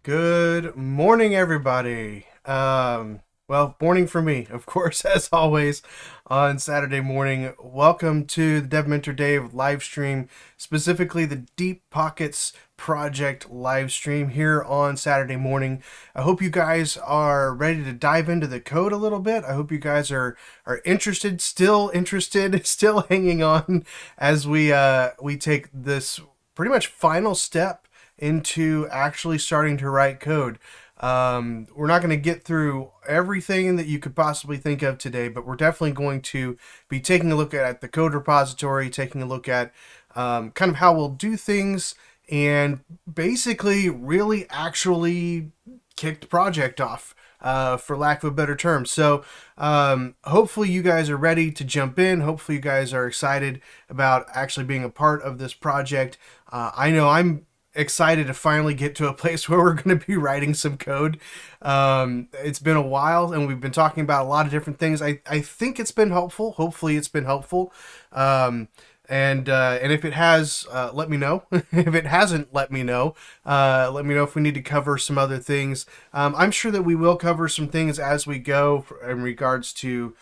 Good morning, everybody. Well, morning for me, of course, as always, on Saturday morning. Welcome to the Dev Mentor Dave live stream, specifically the DeepPockets project live stream here on Saturday morning. I hope you guys are ready to dive into the code a little bit. I hope you guys are interested, still hanging on as we take this pretty much final step into actually starting to write code. We're not going to get through everything that you could possibly think of today, but we're definitely going to be taking a look at the code repository, taking a look at kind of how we'll do things, and basically really actually kick the project off. For lack of a better term. So hopefully you guys are ready to jump in. Hopefully you guys are excited about actually being a part of this project. I know I'm excited to finally get to a place where we're going to be writing some code. It's been a while and we've been talking about a lot of different things. I think it's been helpful. Hopefully it's been helpful. And if it has, let me know. If it hasn't, let me know. Let me know if we need to cover some other things. I'm sure that we will cover some things as we go in regards to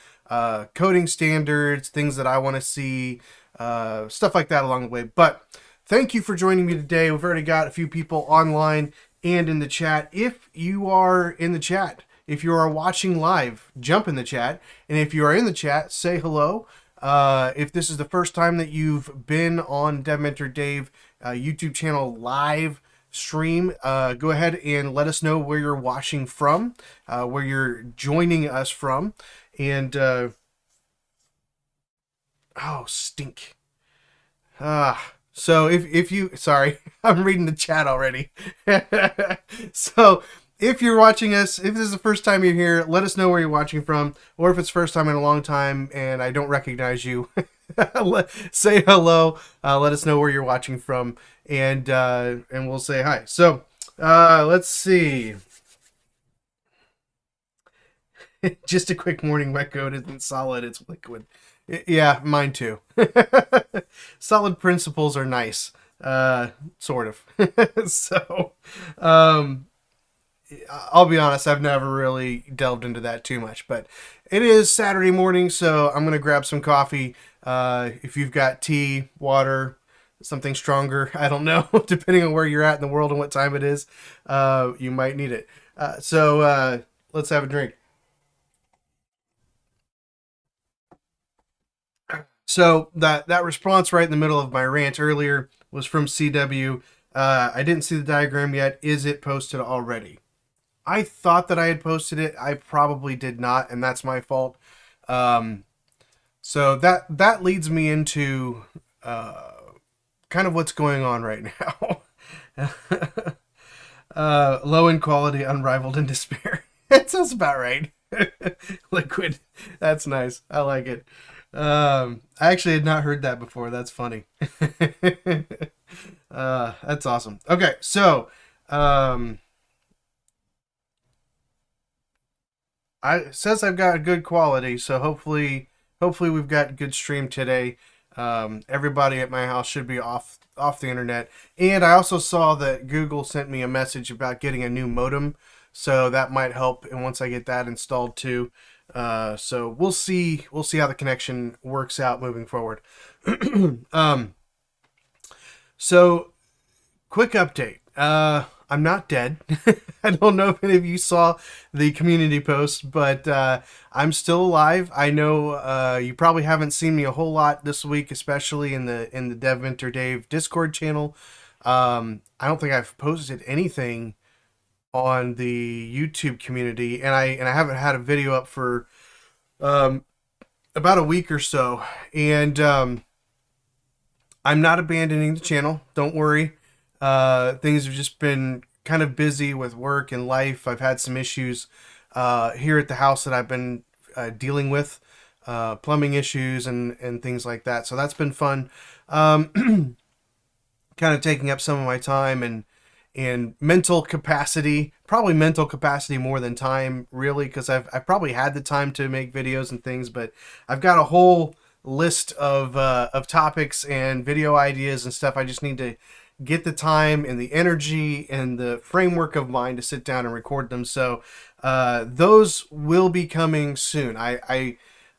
coding standards, things that I want to see, stuff like that along the way. But thank you for joining me today. We've already got a few people online and in the chat. If you are in the chat, if you are watching live, jump in the chat. And if you are in the chat, say hello. If this is the first time that you've been on Dev Mentor Dave YouTube channel live stream, go ahead and let us know where you're watching from, where you're joining us from. And, oh, stink. So if you, sorry, I'm reading the chat already. So if you're watching us, if this is the first time you're here, let us know where you're watching from, or if it's first time in a long time and I don't recognize you, say hello. Let us know where you're watching from, and we'll say hi. So let's see. Just a quick morning. My code isn't solid; it's liquid. Yeah, mine too. Solid principles are nice, sort of. So, I'll be honest, I've never really delved into that too much, but it is Saturday morning, so I'm going to grab some coffee. If you've got tea, water, something stronger, I don't know, depending on where you're at in the world and what time it is, you might need it. So let's have a drink. So that response right in the middle of my rant earlier was from CW. I didn't see the diagram yet. Is it posted already? I thought that I had posted it. I probably did not, and that's my fault. So that leads me into kind of what's going on right now. Low in quality, unrivaled in despair. That sounds about right. Liquid. That's nice. I like it. I actually had not heard that before. That's funny. That's awesome. Okay, so it says I've got good quality, so hopefully we've got good stream today. Everybody at my house should be off the internet, and I also saw that Google sent me a message about getting a new modem, so that might help. And once I get that installed too, so we'll see how the connection works out moving forward. So quick update. I'm not dead. I don't know if any of you saw the community post, but I'm still alive. I know you probably haven't seen me a whole lot this week, especially in the Dev Mentor Dave Discord channel. I don't think I've posted anything on the YouTube community, and I haven't had a video up for about a week or so. And I'm not abandoning the channel. Don't worry. Things have just been kind of busy with work and life. I've had some issues here at the house that I've been dealing with, plumbing issues and things like that. So that's been fun. Kind of taking up some of my time and mental capacity, probably mental capacity more than time, really, because I've probably had the time to make videos and things, but I've got a whole list of topics and video ideas and stuff I just need to get the time and the energy and the framework of mind to sit down and record them. So those will be coming soon. I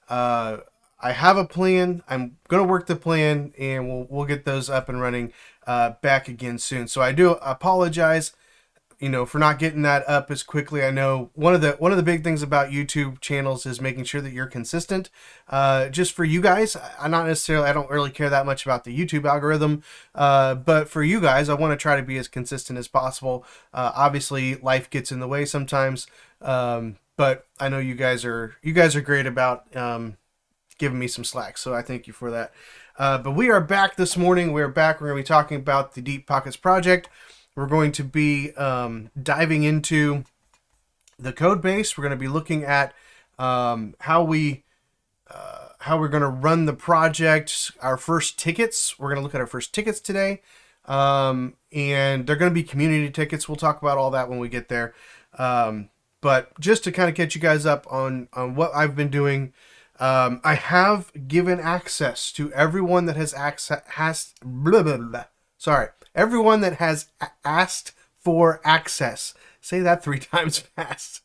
have a plan. I'm gonna work the plan, and we'll get those up and running back again soon. So I do apologize, for not getting that up as quickly. I know one of the big things about YouTube channels is making sure that you're consistent. Just for you guys, I don't really care that much about the YouTube algorithm, but for you guys, I want to try to be as consistent as possible. Obviously, life gets in the way sometimes, but I know you guys are great about giving me some slack, so I thank you for that. But we are back this morning. We're back. We're going to be talking about the DeepPockets project. We're going to be diving into the code base. We're going to be looking at how we're going to run the project. Our first tickets. We're going to look at our first tickets today, and they're going to be community tickets. We'll talk about all that when we get there. But just to kind of catch you guys up on what I've been doing. I have given access to everyone that has everyone that has asked for access. Say that 3 times fast.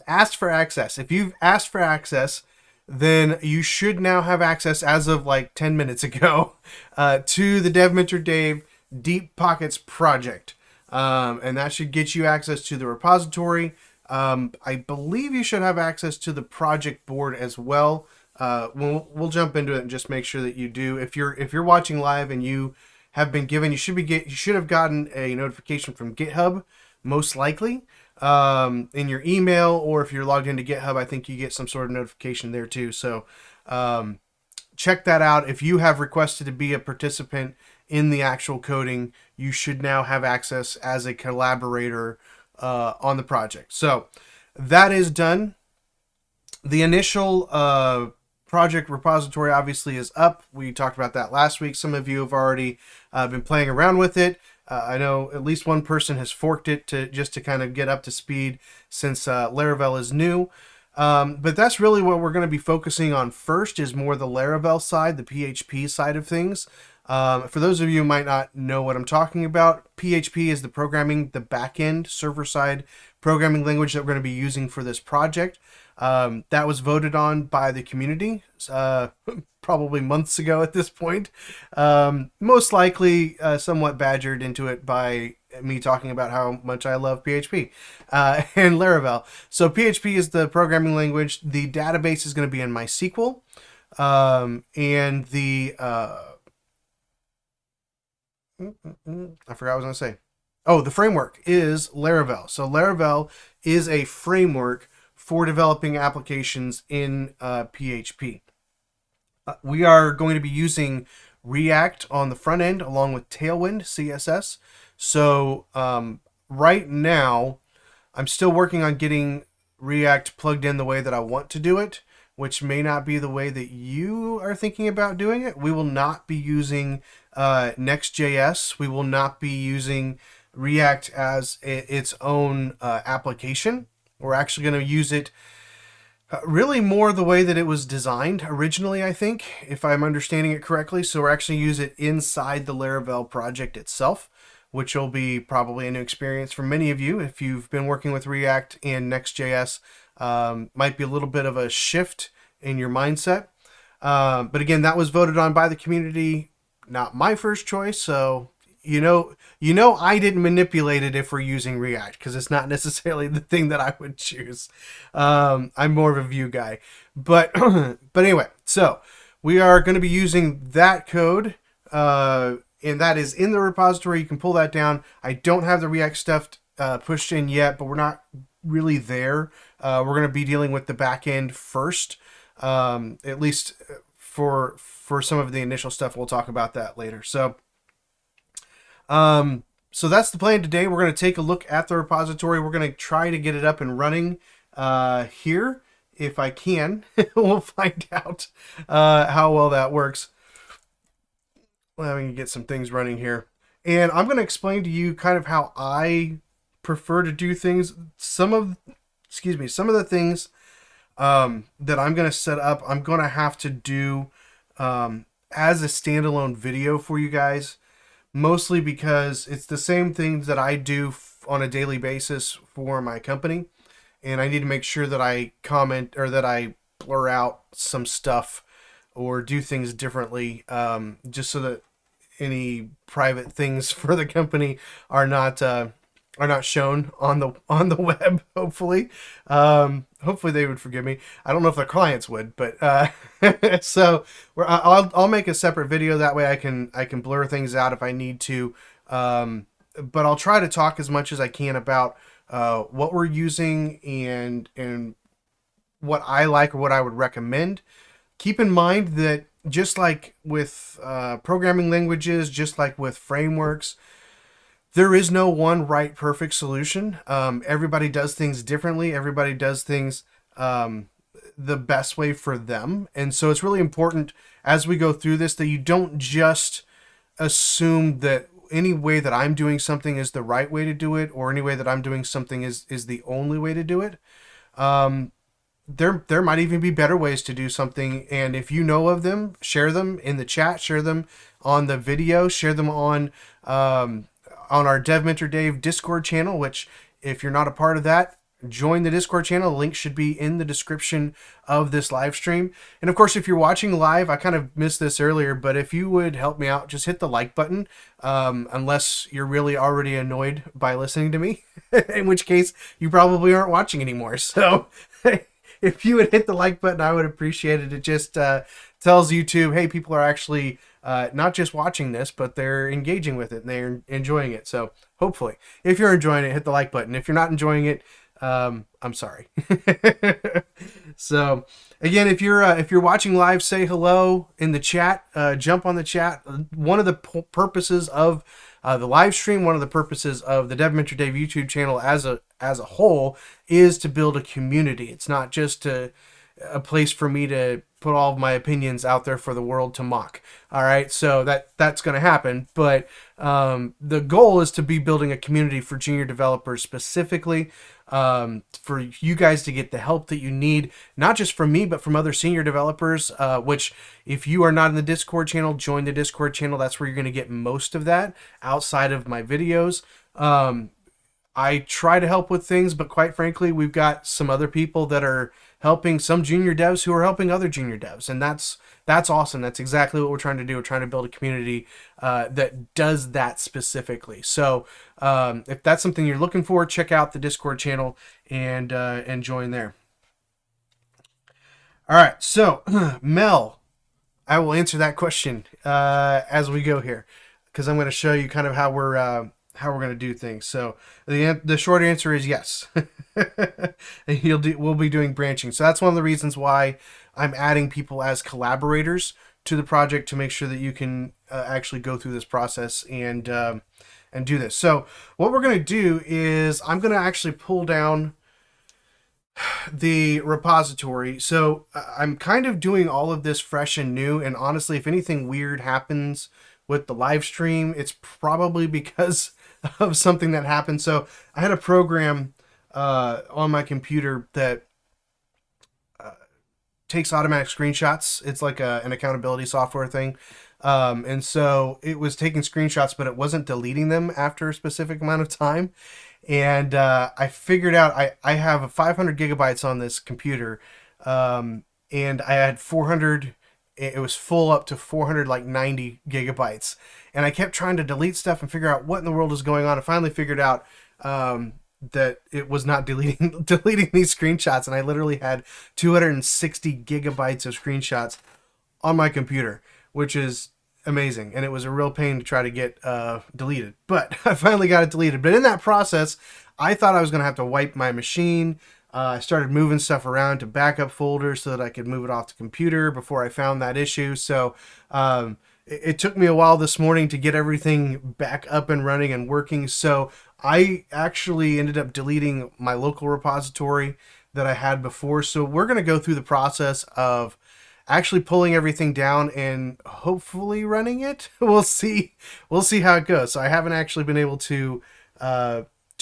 Asked for access. If you've asked for access, then you should now have access as of like 10 minutes ago to the Dev Mentor Dave DeepPockets project. And that should get you access to the repository. I believe you should have access to the project board as well. We'll jump into it and just make sure that you do. If you're watching live and you have been given, you should have gotten a notification from GitHub, most likely, in your email, or if you're logged into GitHub, I think you get some sort of notification there too. So check that out. If you have requested to be a participant in the actual coding, you should now have access as a collaborator on the project. So that is done. The initial project repository obviously is up. We talked about that last week. Some of you have already been playing around with it. I know at least one person has forked it to kind of get up to speed since Laravel is new. But that's really what we're going to be focusing on first, is more the Laravel side, the PHP side of things. For those of you who might not know what I'm talking about, PHP is the back-end server-side programming language that we're going to be using for this project. That was voted on by the community probably months ago at this point. Most likely somewhat badgered into it by me talking about how much I love PHP and Laravel. So PHP is the programming language. The database is going to be in MySQL. And the... I forgot what I was going to say. Oh, the framework is Laravel. So Laravel is a framework for developing applications in PHP. We are going to be using React on the front end along with Tailwind CSS. So right now, I'm still working on getting React plugged in the way that I want to do it, which may not be the way that you are thinking about doing it. We will not be using Next.js. We will not be using React as its own application. We're actually going to use it really more the way that it was designed originally, I think, if I'm understanding it correctly. So we're actually use it inside the Laravel project itself, which will be probably a new experience for many of you. If you've been working with React and Next.js, might be a little bit of a shift in your mindset. But again, that was voted on by the community, not my first choice. So, you know, I didn't manipulate it if we're using React, because it's not necessarily the thing that I would choose. I'm more of a Vue guy, but anyway, so we are going to be using that code, and that is in the repository. You can pull that down. I don't have the React stuff pushed in yet, but we're not really there. We're going to be dealing with the back end first, at least for some of the initial stuff. We'll talk about that later. So that's the plan today. We're going to take a look at the repository. We're going to try to get it up and running here if I can. We'll find out how well that works. Well, we can get some things running here. And I'm going to explain to you kind of how I prefer to do things. Some of the things that I'm going to set up, I'm going to have to do as a standalone video for you guys. mostly because it's the same things that I do on a daily basis for my company, and I need to make sure that I comment or that I blur out some stuff or do things differently, just so that any private things for the company are not shown on the web. Hopefully, hopefully they would forgive me. I don't know if the clients would, but so I'll make a separate video that way I can blur things out if I need to. But I'll try to talk as much as I can about what we're using and what I like or what I would recommend. Keep in mind that just like with programming languages, just like with frameworks, there is no one right perfect solution. Everybody does things differently. Everybody does things the best way for them. And so it's really important as we go through this that you don't just assume that any way that I'm doing something is the right way to do it, or any way that I'm doing something is the only way to do it. There might even be better ways to do something, and if you know of them, share them in the chat, share them on the video, share them on our Dev Mentor Dave Discord channel, which if you're not a part of that, join the Discord channel. The link should be in the description of this live stream. And of course, if you're watching live, I kind of missed this earlier, but if you would help me out, just hit the like button, unless you're really already annoyed by listening to me, in which case you probably aren't watching anymore. So if you would hit the like button, I would appreciate it. It just tells YouTube, hey, people are actually not just watching this, but they're engaging with it and they're enjoying it. So hopefully, if you're enjoying it, hit the like button. If you're not enjoying it, I'm sorry. So again, if you're watching live, say hello in the chat. Jump on the chat. One of the purposes of the live stream, one of the purposes of the Dev Mentor Dave YouTube channel as a whole, is to build a community. It's not just a place for me to put all of my opinions out there for the world to mock. All right, so that's going to happen, but the goal is to be building a community for junior developers specifically, for you guys to get the help that you need, not just from me, but from other senior developers, which if you are not in the Discord channel, join the Discord channel. That's where you're going to get most of that outside of my videos. I try to help with things, but quite frankly, we've got some other people that are helping some junior devs who are helping other junior devs, and that's awesome. That's exactly what we're trying to do. We're trying to build a community that does that specifically. So if that's something you're looking for, check out the Discord channel and join there. All right, so Mel, I will answer that question as we go here, because I'm going to show you kind of how we're going to do things. So the short answer is yes. We'll be doing branching. So that's one of the reasons why I'm adding people as collaborators to the project, to make sure that you can actually go through this process and do this. So what we're going to do is I'm going to actually pull down the repository. So I'm kind of doing all of this fresh and new, and honestly, if anything weird happens with the live stream, it's probably because of something that happened. So I had a program on my computer that takes automatic screenshots. It's like an accountability software thing. And so it was taking screenshots, but it wasn't deleting them after a specific amount of time. And I figured out I have 500 gigabytes on this computer, and I had 400. It was full up to 490 gigabytes, and I kept trying to delete stuff and figure out what in the world is going on. I finally figured out that it was not deleting these screenshots, and I literally had 260 gigabytes of screenshots on my computer, which is amazing, and it was a real pain to try to get deleted, but I finally got it deleted. But in that process, I thought I was going to have to wipe my machine. I started moving stuff around to backup folders so that I could move it off the computer before I found that issue. So it took me a while this morning to get everything back up and running and working. So I actually ended up deleting my local repository that I had before. So we're going to go through the process of actually pulling everything down and hopefully running it. We'll see how it goes. So I haven't actually been able to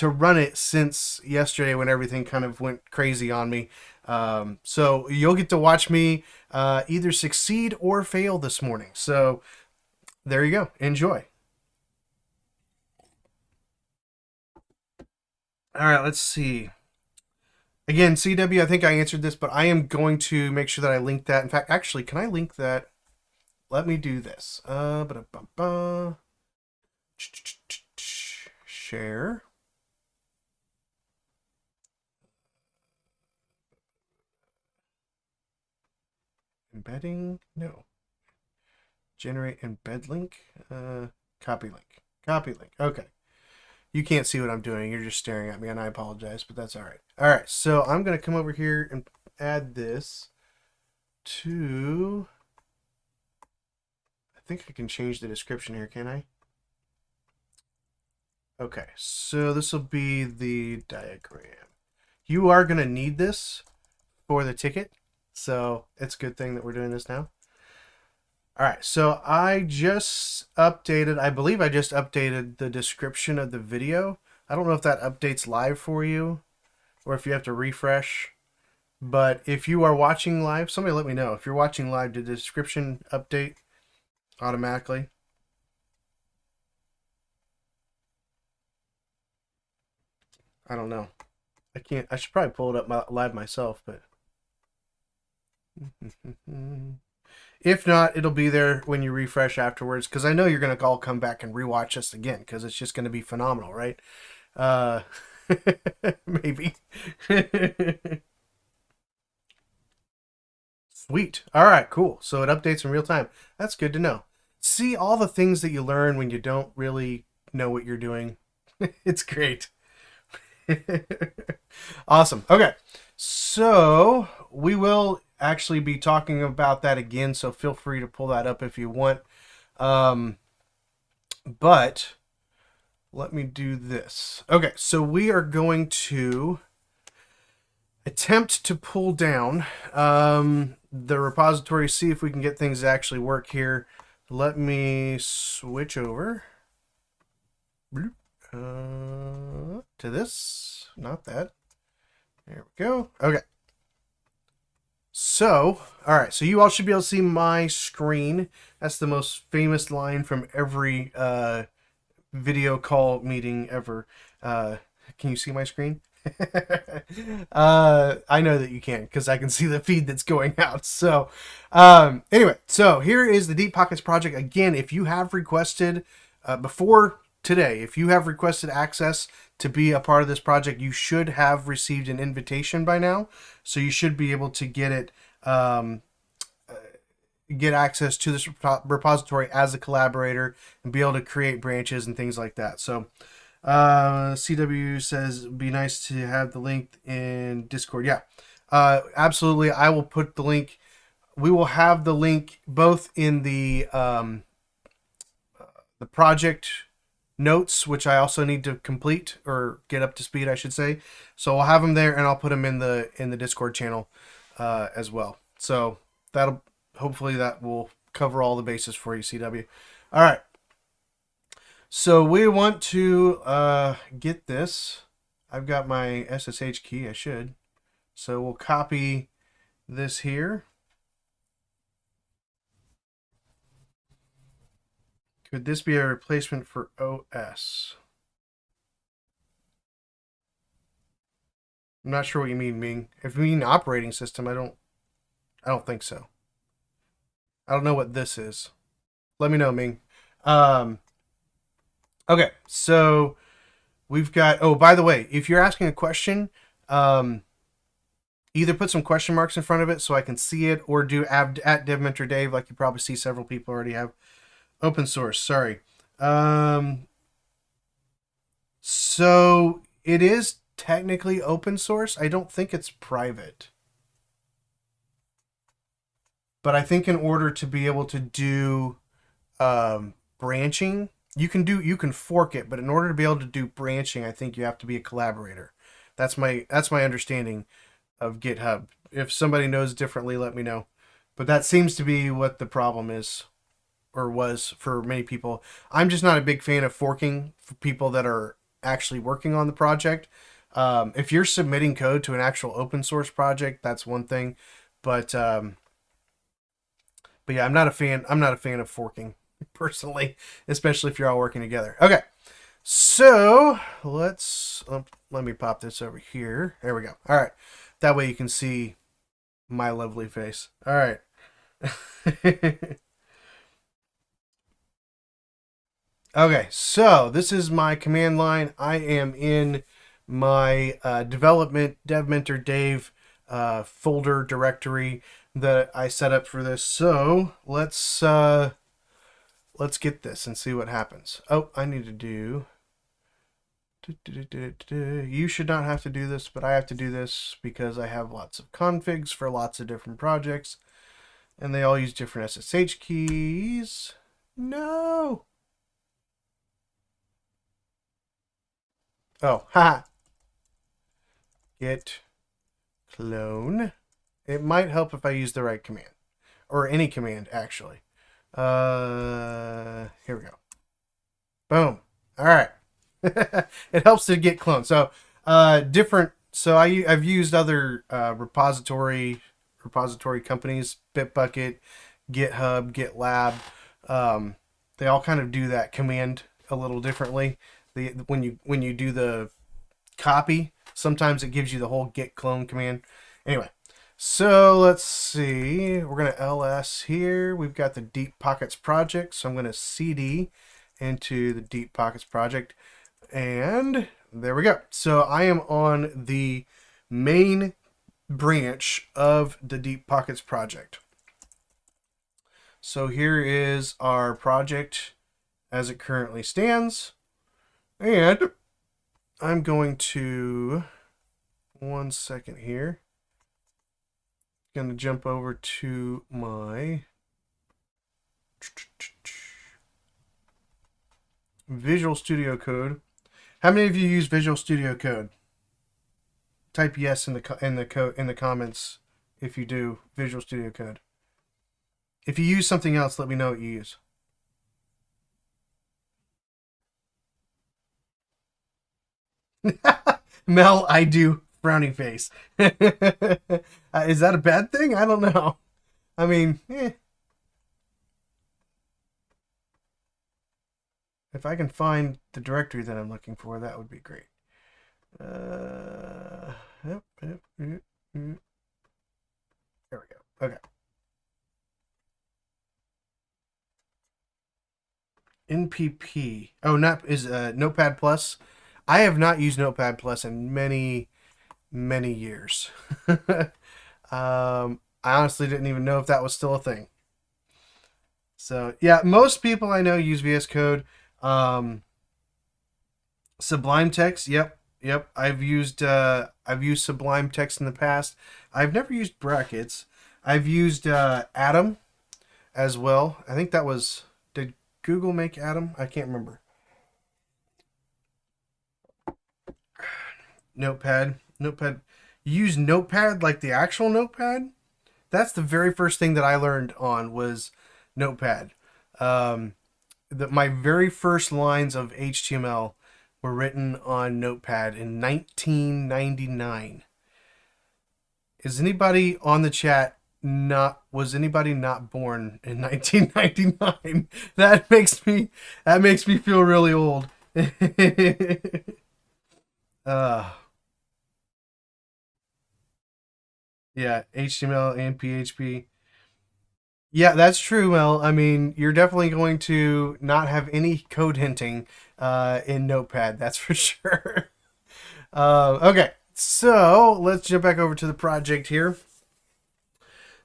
run it since yesterday, when everything kind of went crazy on me. So you'll get to watch me either succeed or fail this morning. So there you go. Enjoy. All right, let's see. Again, CW, I think I answered this, but I am going to make sure that I link that. In fact, actually, can I link that? Let me do this. Share. Embedding? No. Generate embed link. Copy link. Copy link. Okay. You can't see what I'm doing. You're just staring at me, and I apologize, but that's all right. All right. So I'm going to come over here and add this to. I think I can change the description here, can I? Okay. So this will be the diagram. You are going to need this for the ticket. So it's a good thing that we're doing this now. All right, so I believe I just updated the description of the video. I don't know if that updates live for you or if you have to refresh. But if you are watching live, somebody let me know. If you're watching live, did the description update automatically? I don't know. I can't. I should probably pull it up live myself, but if not, it'll be there when you refresh afterwards. Because I know you're gonna all come back and rewatch this again because it's just gonna be phenomenal, right? Uh, maybe. Sweet. All right, cool. So it updates in real time. That's good to know. See all the things that you learn when you don't really know what you're doing. It's great. Awesome. Okay. So we will actually be talking about that again. So feel free to pull that up if you want. Um, but let me do this. Okay. So we are going to attempt to pull down the repository, see if we can get things to actually work here. Let me switch over to this, not that. There we go. Okay. So, all right. So you all should be able to see my screen. That's the most famous line from every video call meeting ever. Can you see my screen? I know that you can because I can see the feed that's going out. So, anyway, so here is the DeepPockets project. Again, if you have requested before today, if you have requested access to be a part of this project, you should have received an invitation by now. So you should be able to get it, get access to this repository as a collaborator and be able to create branches and things like that. So CW says, be nice to have the link in Discord. Yeah, absolutely. I will put the link. We will have the link both in the project notes, which I also need to complete or get up to speed, I should say. So I'll have them there, and I'll put them in the Discord channel as well. So that'll hopefully that will cover all the bases for you, CW. All right. So we want to get this. I've got my SSH key. I should. So we'll copy this here. Could this be a replacement for OS? I'm not sure what you mean, Ming. If you mean operating system, I don't think so. I don't know what this is. Let me know, Ming. Okay, so we've got. Oh, by the way, if you're asking a question, either put some question marks in front of it so I can see it, or do at DevMentorDave, like you probably see several people already have. Open source. Sorry. So it is technically open source. I don't think it's private. But I think in order to be able to do branching, you can fork it, but in order to be able to do branching, I think you have to be a collaborator. That's my understanding of GitHub. If somebody knows differently, let me know. But that seems to be what the problem is, or was for many people. I'm just not a big fan of forking for people that are actually working on the project. If you're submitting code to an actual open source project, that's one thing. But yeah, I'm not a fan of forking personally, especially if you're all working together. Okay. So let me pop this over here. There we go. All right. That way you can see my lovely face. All right. Okay, so this is my command line. I am in my development Dev Mentor Dave folder directory that I set up for this. So let's get this and see what happens. Oh, I need to do. You should not have to do this, but I have to do this because I have lots of configs for lots of different projects, and they all use different SSH keys. No. Oh, ha. Git clone. It might help if I use the right command, or any command actually. Here we go. Boom. All right. It helps to get cloned. So, different. So I've used other repository companies, Bitbucket, GitHub, GitLab. They all kind of do that command a little differently. When you do the copy, sometimes it gives you the whole git clone command. Anyway, so let's see. We're gonna ls here. We've got the DeepPockets project, so I'm gonna cd into the DeepPockets project. And there we go. So I am on the main branch of the DeepPockets project. So here is our project as it currently stands. And I'm going to, 1 second here, going to jump over to my Visual Studio Code. How many of you use Visual Studio Code? Type yes in the comments if you do Visual Studio Code. If you use something else, let me know what you use. Mel, I do. Frowny face. Is that a bad thing? I don't know. I mean, if I can find the directory that I'm looking for, that would be great. There we go. Okay. NPP. Oh, not is Notepad Plus. I have not used Notepad Plus in many years. I honestly didn't even know if that was still a thing. So yeah, most people I know use VS Code. Sublime Text. Yep. I've used Sublime Text in the past. I've never used brackets. I've used Atom as well. I think that was, did Google make Atom? I can't remember. Notepad. Use Notepad like the actual Notepad? That's the very first thing that I learned on was Notepad. My very first lines of HTML were written on Notepad in 1999. Is anybody on the chat was anybody not born in 1999? That makes me feel really old. Yeah, HTML and PHP. Yeah, that's true, Mel. I mean, you're definitely going to not have any code hinting in Notepad. That's for sure. Okay, so let's jump back over to the project here.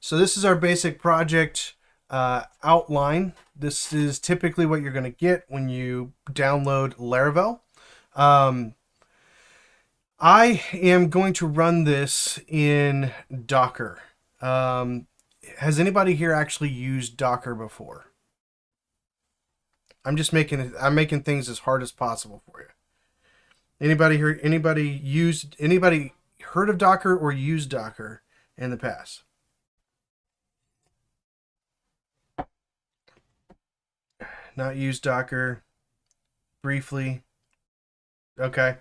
So this is our basic project outline. This is typically what you're going to get when you download Laravel. I am going to run this in Docker. Has anybody here actually used Docker before? I'm making things as hard as possible for you. Anybody heard of Docker or used Docker in the past? Not used Docker. Briefly. Okay.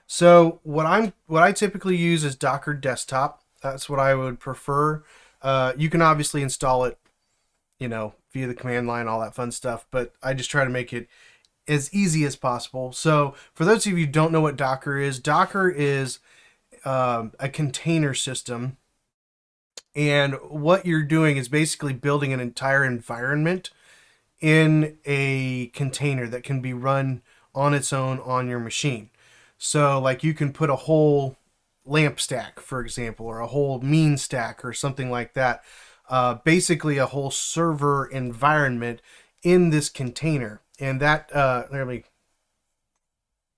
So what I typically use is Docker Desktop. That's what I would prefer. You can obviously install it, via the command line, all that fun stuff. But I just try to make it as easy as possible. So for those of you who don't know what Docker is a container system. And what you're doing is basically building an entire environment in a container that can be run on its own on your machine. So, like, you can put a whole lamp stack, for example, or a whole mean stack or something like that. Basically, a whole server environment in this container. And that, let me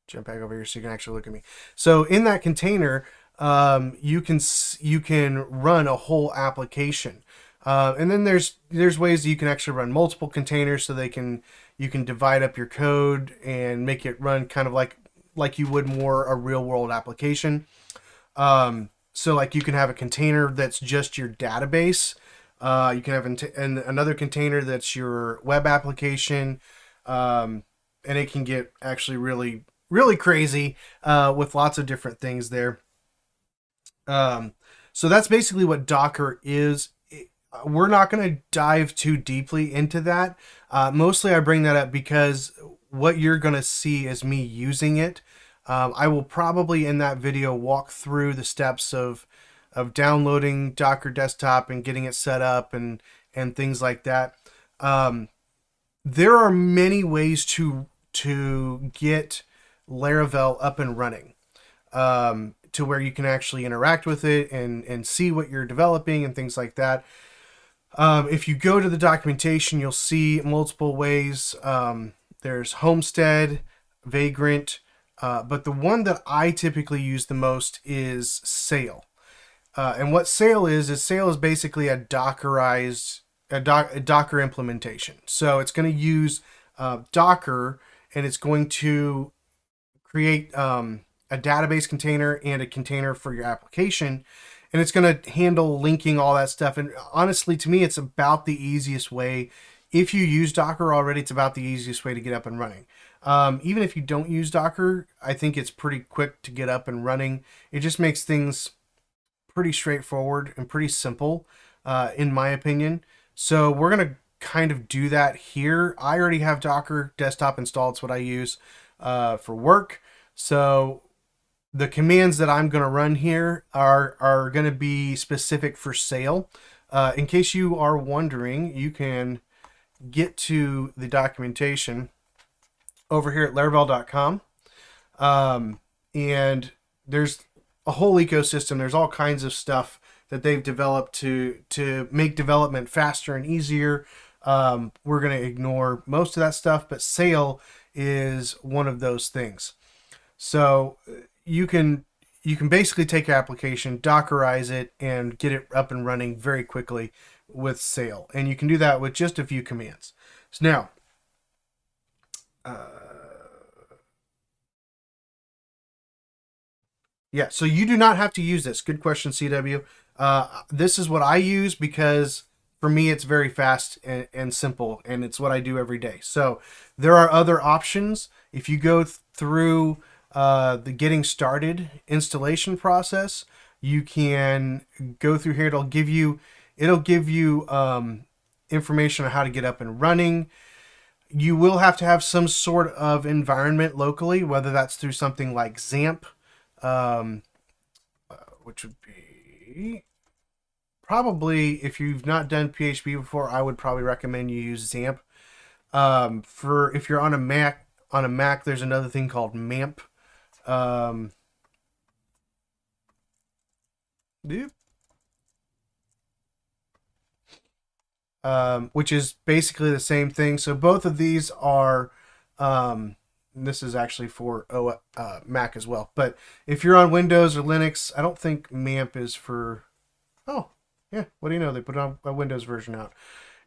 jump back over here so you can actually look at me. So, in that container, you can run a whole application. And then there's ways that you can actually run multiple containers so you can divide up your code and make it run kind of like you would more a real world application. So like you can have a container that's just your database. You can have and another container that's your web application. And it can get actually really, really crazy with lots of different things there. So that's basically what Docker is. We're not going to dive too deeply into that. Mostly I bring that up because what you're going to see is me using it. I will probably in that video walk through the steps of downloading Docker Desktop and getting it set up and things like that. There are many ways to get Laravel up and running. To where you can actually interact with it and see what you're developing and things like that. If you go to the documentation, you'll see multiple ways. There's Homestead, Vagrant, but the one that I typically use the most is Sail. And what Sail is basically a Dockerized, a Docker implementation. So it's going to use Docker, and it's going to create a database container and a container for your application, and it's going to handle linking all that stuff. And honestly, to me, it's about the easiest way. If you use Docker already, it's about the easiest way to get up and running. Even if you don't use Docker, I think it's pretty quick to get up and running. It just makes things pretty straightforward and pretty simple, in my opinion. So we're going to kind of do that here. I already have Docker Desktop installed. It's what I use for work. So the commands that I'm going to run here are going to be specific for Sail. In case you are wondering, you can get to the documentation over here at Laravel.com. And there's a whole ecosystem. There's all kinds of stuff that they've developed to make development faster and easier. We're going to ignore most of that stuff, but Sail is one of those things. So you can basically take your application, Dockerize it, and get it up and running very quickly with Sail. And you can do that with just a few commands. So now, yeah, so you do not have to use this. Good question, CW. This is what I use because for me it's very fast and simple, and it's what I do every day. So there are other options. If you go through the getting started installation process, you can go through here. It'll give you information on how to get up and running. You will have to have some sort of environment locally, whether that's through something like XAMPP, which would be probably, if you've not done PHP before, I would probably recommend you use XAMPP. For if you're on a Mac, there's another thing called MAMP. Which is basically the same thing. So both of these are, this is actually for Mac as well. But if you're on Windows or Linux, I don't think MAMP is for, oh, yeah, what do you know? They put a Windows version out.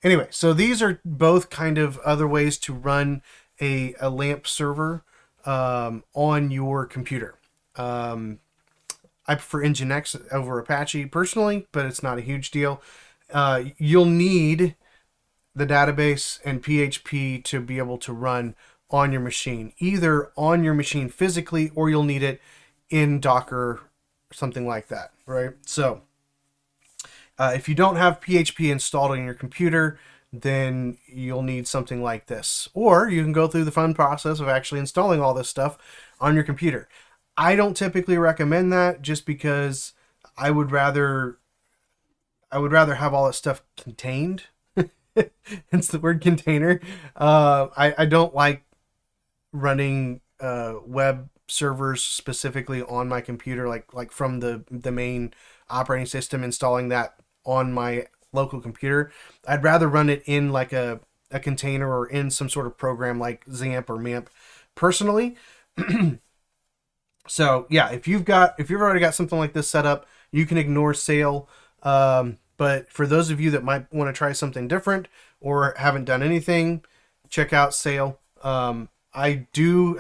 Anyway, so these are both kind of other ways to run a LAMP server on your computer. I prefer Nginx over Apache personally, but it's not a huge deal. You'll need the database and PHP to be able to run on your machine, either on your machine physically, or you'll need it in Docker or something like that, right? So if you don't have PHP installed on your computer, then you'll need something like this. Or you can go through the fun process of actually installing all this stuff on your computer. I don't typically recommend that just because I would rather have all that stuff contained. Hence the word container. I don't like running web servers specifically on my computer, like from the main operating system, installing that on my local computer. I'd rather run it in like a container or in some sort of program like XAMPP or MAMP personally. So yeah, if you've already got something like this set up, you can ignore Sail. But for those of you that might want to try something different or haven't done anything, check out Sail. I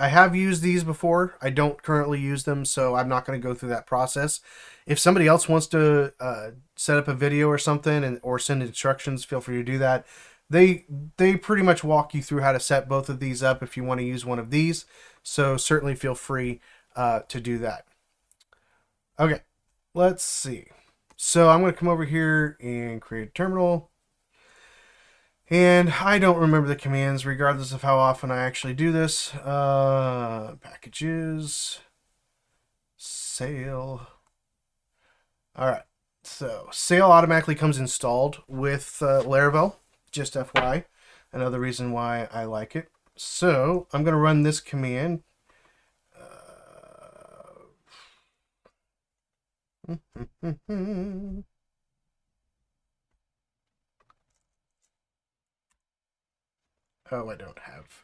have used these before. I don't currently use them, so I'm not going to go through that process. If somebody else wants to set up a video or something or send instructions, feel free to do that. They pretty much walk you through how to set both of these up if you want to use one of these. So certainly feel free to do that. Okay, let's see. So I'm going to come over here and create a terminal. And I don't remember the commands regardless of how often I actually do this. Packages, Sail. All right, so Sail automatically comes installed with Laravel, just FYI. Another reason why I like it. So I'm going to run this command. Oh, I don't have.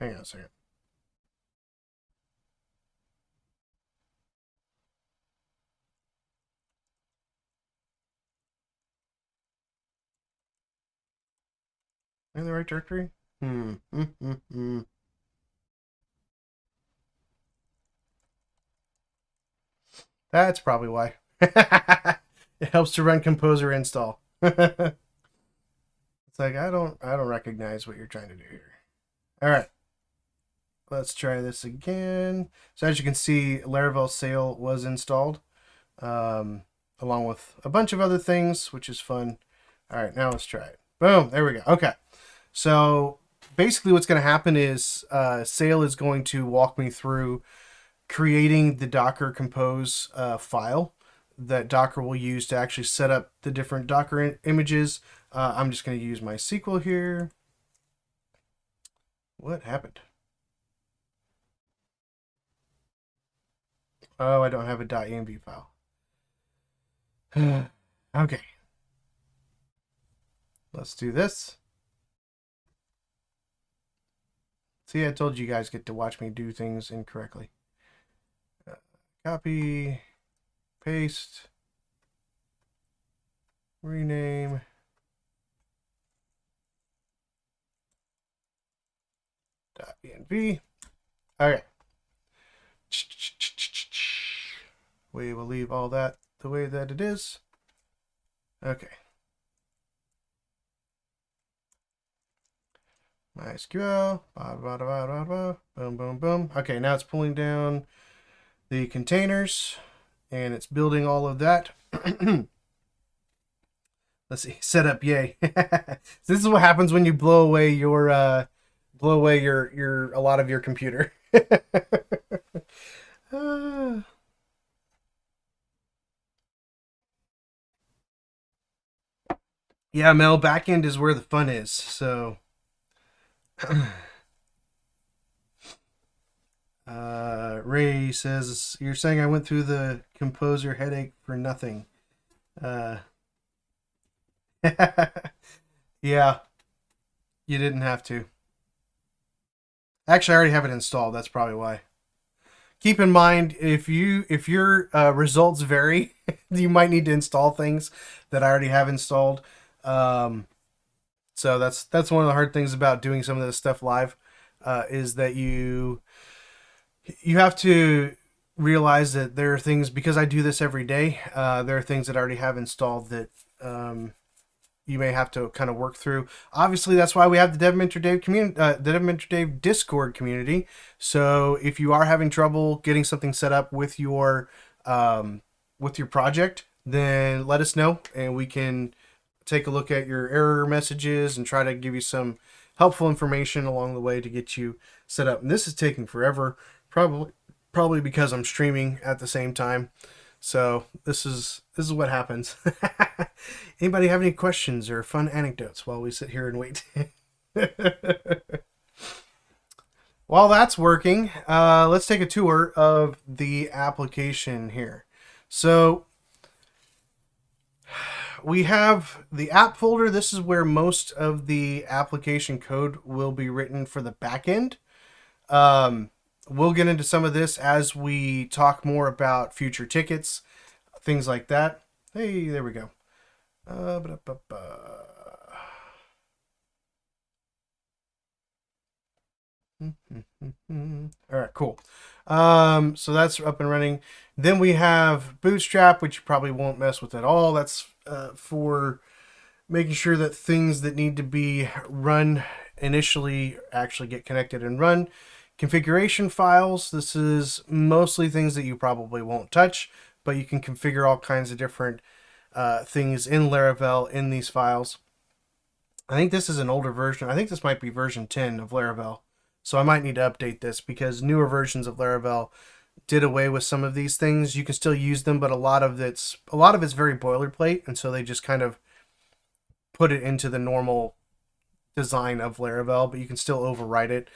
Hang on a second. Am I in the right directory? That's probably why. It helps to run composer install. It's like I don't recognize what you're trying to do here. All right. Let's try this again. So as you can see, Laravel Sail was installed, along with a bunch of other things, which is fun. All right, now let's try it. Boom, there we go. Okay, so basically what's going to happen is Sail is going to walk me through creating the Docker Compose file that Docker will use to actually set up the different Docker images. I'm just going to use MySQL here. What happened? Oh, I don't have a .env file. Okay. Let's do this. See, I told you guys get to watch me do things incorrectly. Copy, paste, rename. .env. Okay. We will leave all that the way that it is. Okay. MySQL. Boom, boom, boom. Okay, now it's pulling down the containers and it's building all of that. Let's see. Setup, yay. So this is what happens when you blow away your a lot of your computer. Yeah, Mel, backend is where the fun is. So Ray says, you're saying I went through the composer headache for nothing. Yeah, you didn't have to. Actually, I already have it installed. That's probably why. Keep in mind, if your results vary, you might need to install things that I already have installed. So that's one of the hard things about doing some of this stuff live, is that you have to realize that there are things, because I do this every day. There are things that I already have installed that you may have to kind of work through. Obviously, that's why we have the Dev Mentor Dave community, the Dev Mentor Dave Discord community. So if you are having trouble getting something set up with your project, then let us know and we can take a look at your error messages and try to give you some helpful information along the way to get you set up. And this is taking forever, probably because I'm streaming at the same time. So this is what happens. Anybody have any questions or fun anecdotes while we sit here and wait? While that's working, let's take a tour of the application here. So we have the app folder. This is where most of the application code will be written for the backend. We'll get into some of this as we talk more about future tickets, things like that. Hey, there we go. All right, cool. So that's up and running. Then we have Bootstrap, which you probably won't mess with at all. That's for making sure that things that need to be run initially actually get connected and run. Configuration files. This is mostly things that you probably won't touch, but you can configure all kinds of different things in Laravel in these files. I think this is an older version. I think this might be version 10 of Laravel. So I might need to update this because newer versions of Laravel did away with some of these things. You can still use them, but a lot of it's very boilerplate, and so they just kind of put it into the normal design of Laravel, but you can still overwrite it.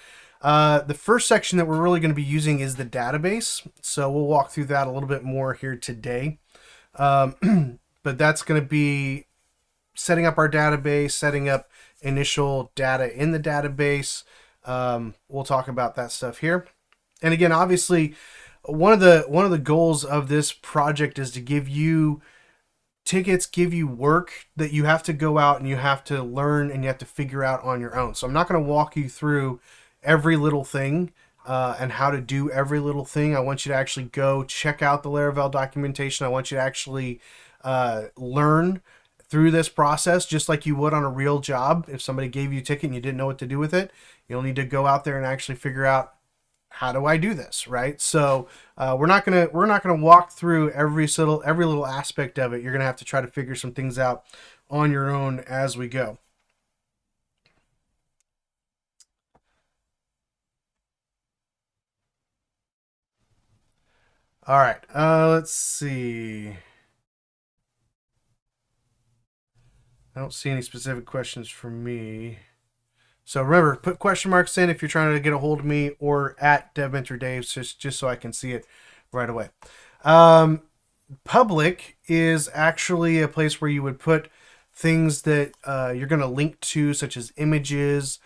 The first section that we're really going to be using is the database, so we'll walk through that a little bit more here today. But that's going to be setting up our database, setting up initial data in the database. We'll talk about that stuff here. And again, obviously, one of the goals of this project is to give you tickets, give you work that you have to go out and you have to learn and you have to figure out on your own. So I'm not going to walk you through every little thing and how to do every little thing. I want you to actually go check out the Laravel documentation. I want you to actually learn through this process just like you would on a real job. If somebody gave you a ticket and you didn't know what to do with it, you'll need to go out there and actually figure out, how do I do this, right? So we're not gonna walk through every little aspect of it. You're gonna have to try to figure some things out on your own as we go. All right, let's see. I don't see any specific questions for me. So remember, put question marks in if you're trying to get a hold of me, or at DevMentorDave, just so I can see it right away. Public is actually a place where you would put things that you're going to link to, such as images,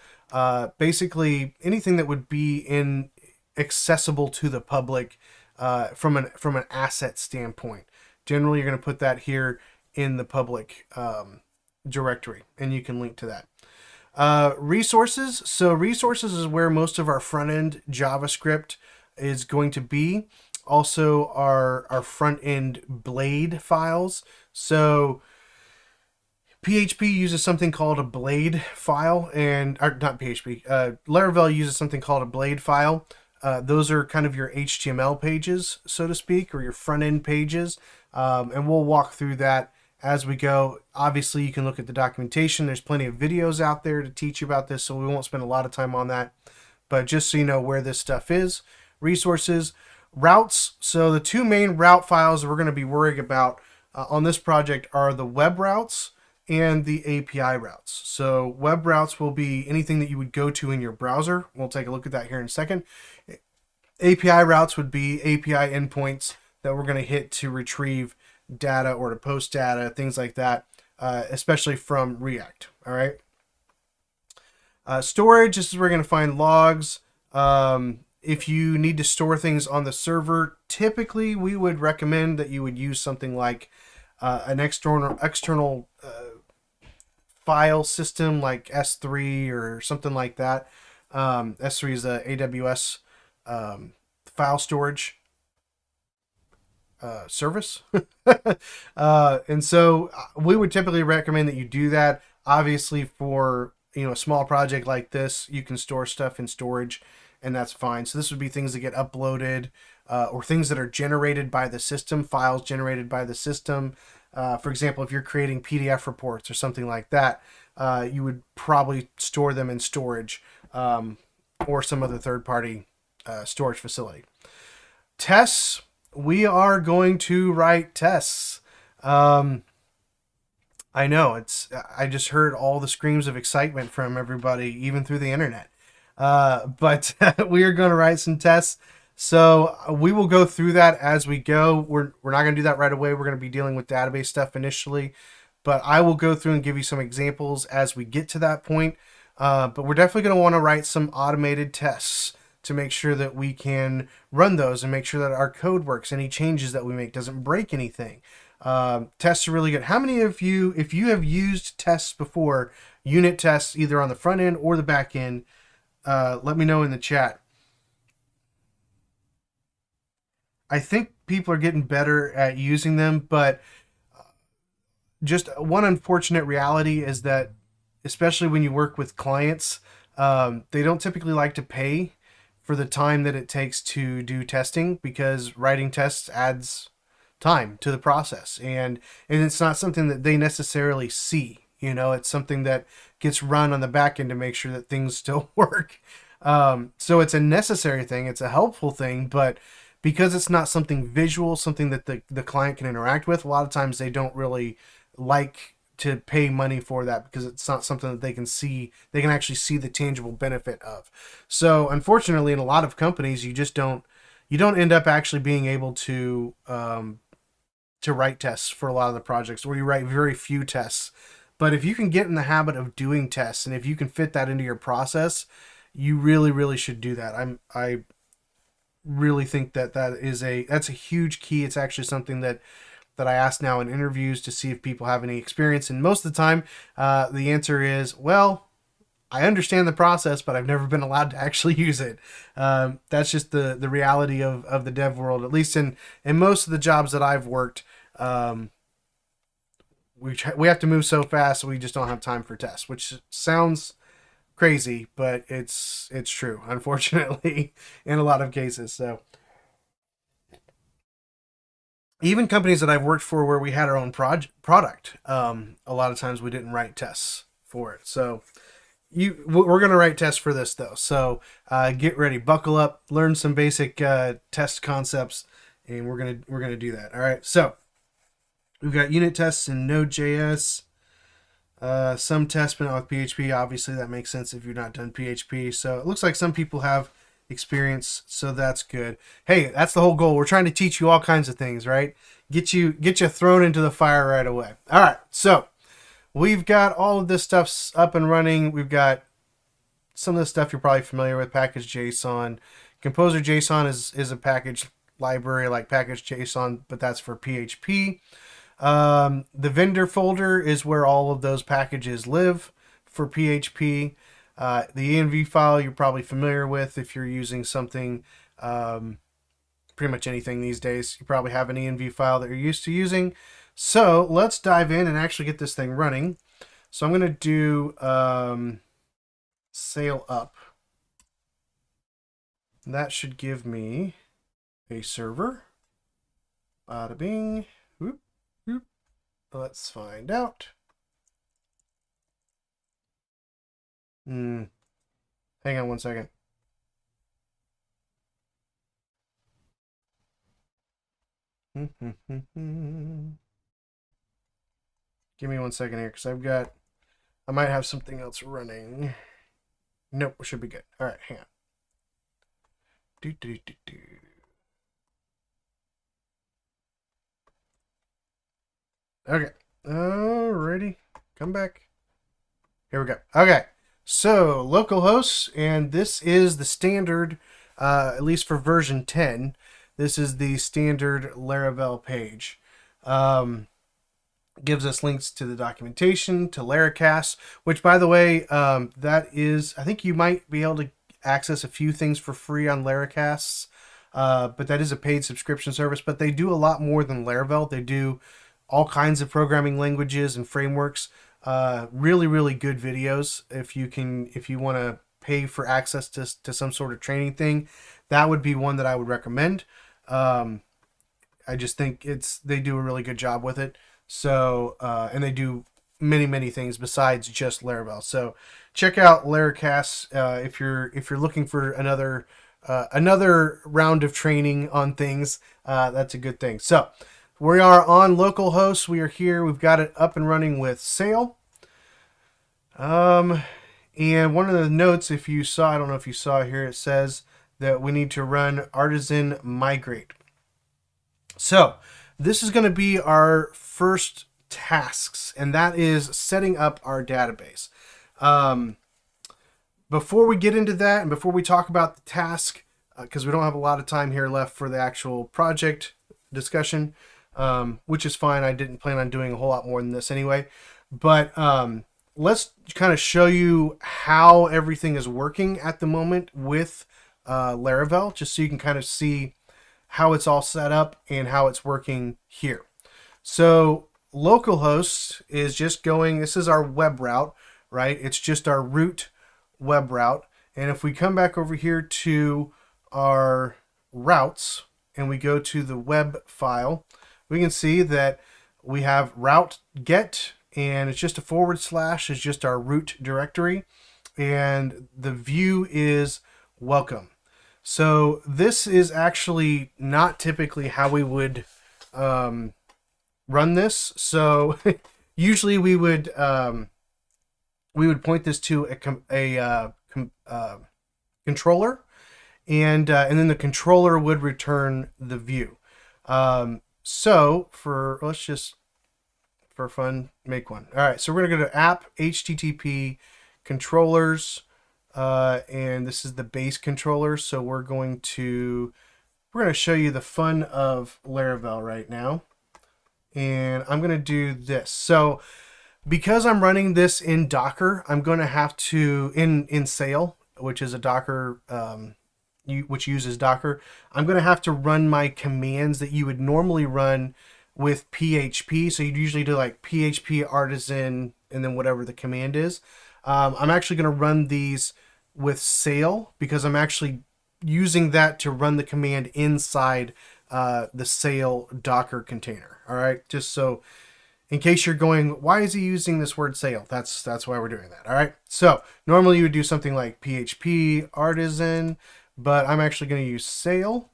basically anything that would be accessible to the public from an asset standpoint. Generally, you're going to put that here in the public directory, and you can link to that. Resources. So resources is where most of our front-end JavaScript is going to be. Also our front-end blade files. So PHP uses something called a blade file, and or not PHP. Laravel uses something called a blade file. Those are kind of your HTML pages, so to speak, or your front-end pages. And we'll walk through that as we go. Obviously, you can look at the documentation. There's plenty of videos out there to teach you about this, so we won't spend a lot of time on that. But just so you know where this stuff is. Resources. Routes. So the two main route files we're going to be worrying about on this project are the web routes and the API routes. So web routes will be anything that you would go to in your browser. We'll take a look at that here in a second. API routes would be API endpoints that we're going to hit to retrieve data or to post data, things like that, especially from React. All right. Storage, this is where we're going to find logs. If you need to store things on the server, typically we would recommend that you would use something like an external file system like S3 or something like that. S3 is a AWS file storage service. And so we would typically recommend that you do that. Obviously, for a small project like this, you can store stuff in storage and that's fine. So this would be things that get uploaded or things that are generated by the system, files generated by the system. For example, if you're creating PDF reports or something like that, you would probably store them in storage or some other third-party storage facility. Tests, we are going to write tests. I know I just heard all the screams of excitement from everybody, even through the internet. But we are going to write some tests. So we will go through that as we go. We're not going to do that right away. We're going to be dealing with database stuff initially, but I will go through and give you some examples as we get to that point. But we're definitely going to want to write some automated tests to make sure that we can run those and make sure that our code works. Any changes that we make doesn't break anything. Tests are really good. How many of you, if you have used tests before, unit tests either on the front end or the back end, let me know in the chat. I think people are getting better at using them, but just one unfortunate reality is that, especially when you work with clients, they don't typically like to pay for the time that it takes to do testing, because writing tests adds time to the process, and it's not something that they necessarily see. It's something that gets run on the back end to make sure that things still work. So it's a necessary thing, it's a helpful thing, but because it's not something visual, something that the client can interact with, a lot of times they don't really like to pay money for that, because it's not something that they can see, they can actually see the tangible benefit of. So unfortunately, in a lot of companies, you don't end up actually being able to write tests for a lot of the projects, or you write very few tests. But if you can get in the habit of doing tests, and if you can fit that into your process, you really, really should do that. I really think that's a huge key. It's actually something that I ask now in interviews to see if people have any experience. And most of the time, the answer is, well, I understand the process, but I've never been allowed to actually use it. That's just the reality of the dev world, at least in most of the jobs that I've worked. We have to move so fast, so we just don't have time for tests, which sounds crazy, but it's true, unfortunately, in a lot of cases. So even companies that I've worked for where we had our own product, a lot of times we didn't write tests for it. So we're going to write tests for this though. So get ready, buckle up, learn some basic test concepts, and we're going to do that. All right. So we've got unit tests in Node.js, some tests, but not with PHP. Obviously that makes sense if you've not done PHP. So it looks like some people have experience, so that's good. Hey, that's the whole goal. We're trying to teach you all kinds of things, right? Get you thrown into the fire right away. All right, so we've got all of this stuff up and running. We've got some of the stuff you're probably familiar with, package.json. Composer.json is a package library like package.json, but that's for PHP. The vendor folder is where all of those packages live for PHP. The env file you're probably familiar with if you're using something, pretty much anything these days. You probably have an env file that you're used to using. So let's dive in and actually get this thing running. So I'm going to do sail up. That should give me a server. Bada bing. Whoop, whoop. Let's find out. Hang on one second. Give me one second here, because I might have something else running. Nope, we should be good. All right, hang on. Okay. Alrighty. Come back. Here we go. Okay. So, localhost, and this is the standard, at least for version 10, this is the standard Laravel page. Gives us links to the documentation, to Laracast, which, by the way, that is, I think you might be able to access a few things for free on Laracasts, but that is a paid subscription service. But they do a lot more than Laravel. They do all kinds of programming languages and frameworks. Really, really good videos if you want to pay for access to some sort of training thing, that would be one that I would recommend. I just think they do a really good job with it. So and they do many things besides just Laravel. So check out Laracast if you're looking for another round of training on things. That's a good thing. So we are on localhost. We are here. We've got it up and running with Sail. And one of the notes, if you saw, I don't know if you saw here, it says that we need to run artisan migrate. So this is going to be our first tasks, and that is setting up our database. Before we get into that, and before we talk about the task, because we don't have a lot of time here left for the actual project discussion, which is fine. I didn't plan on doing a whole lot more than this anyway. But let's kind of show you how everything is working at the moment with Laravel, just so you can kind of see how it's all set up and how it's working here. So localhost is just going, this is our web route, right? It's just our root web route. And if we come back over here to our routes and we go to the web file, we can see that we have route get, and it's just a / is just our root directory, and the view is welcome. So this is actually not typically how we would run this. So usually we would point this to a controller, and then the controller would return the view. So let's just for fun make one. All right, so we're gonna go to app http controllers. And this is the base controller. So we're going to show you the fun of Laravel right now. And I'm going to do this. So because I'm running this in Docker, I'm going to have to, in Sail, which is a Docker, which uses Docker, I'm going to have to run my commands that you would normally run with PHP. So you'd usually do like PHP artisan and then whatever the command is. I'm actually going to run these with Sail because I'm actually using that to run the command inside the Sail Docker container. All right, just so in case you're going, why is he using this word Sail? That's why we're doing that. All right, so normally you would do something like PHP artisan, but I'm actually going to use Sail.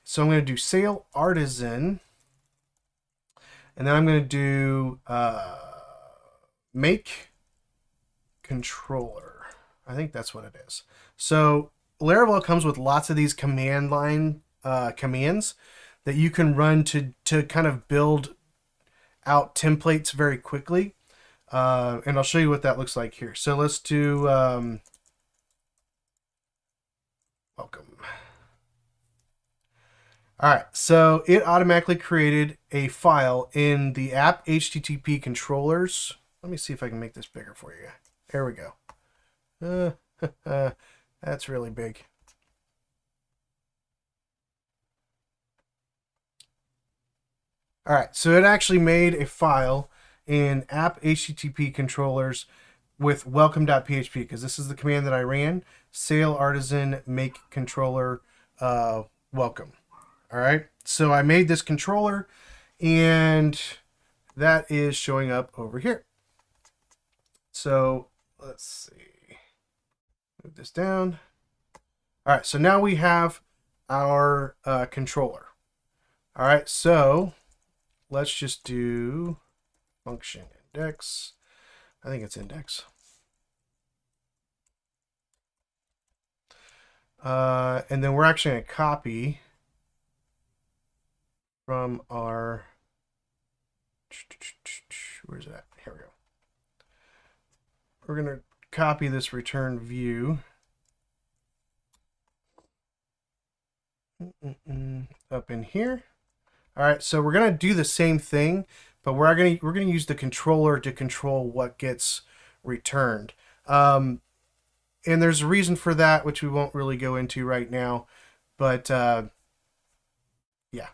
So I'm going to do Sail artisan, and then I'm going to do make controller. I think that's what it is. So Laravel comes with lots of these command line commands that you can run to kind of build out templates very quickly. And I'll show you what that looks like here. So let's do welcome. All right, so it automatically created a file in the app HTTP controllers. Let me see if I can make this bigger for you. There we go. That's really big. All right, so it actually made a file in app HTTP controllers with welcome.php because this is the command that I ran. Sail artisan make controller welcome. All right, so I made this controller, and that is showing up over here. So let's see, move this down. All right, so now we have our controller. All right, so let's just do function index. I think it's index. And then we're actually going to copy from our, where's that? Here we go. We're going to copy this return view up in here. All right, so we're going to do the same thing, but we're going to use the controller to control what gets returned. And there's a reason for that, which we won't really go into right now, but yeah.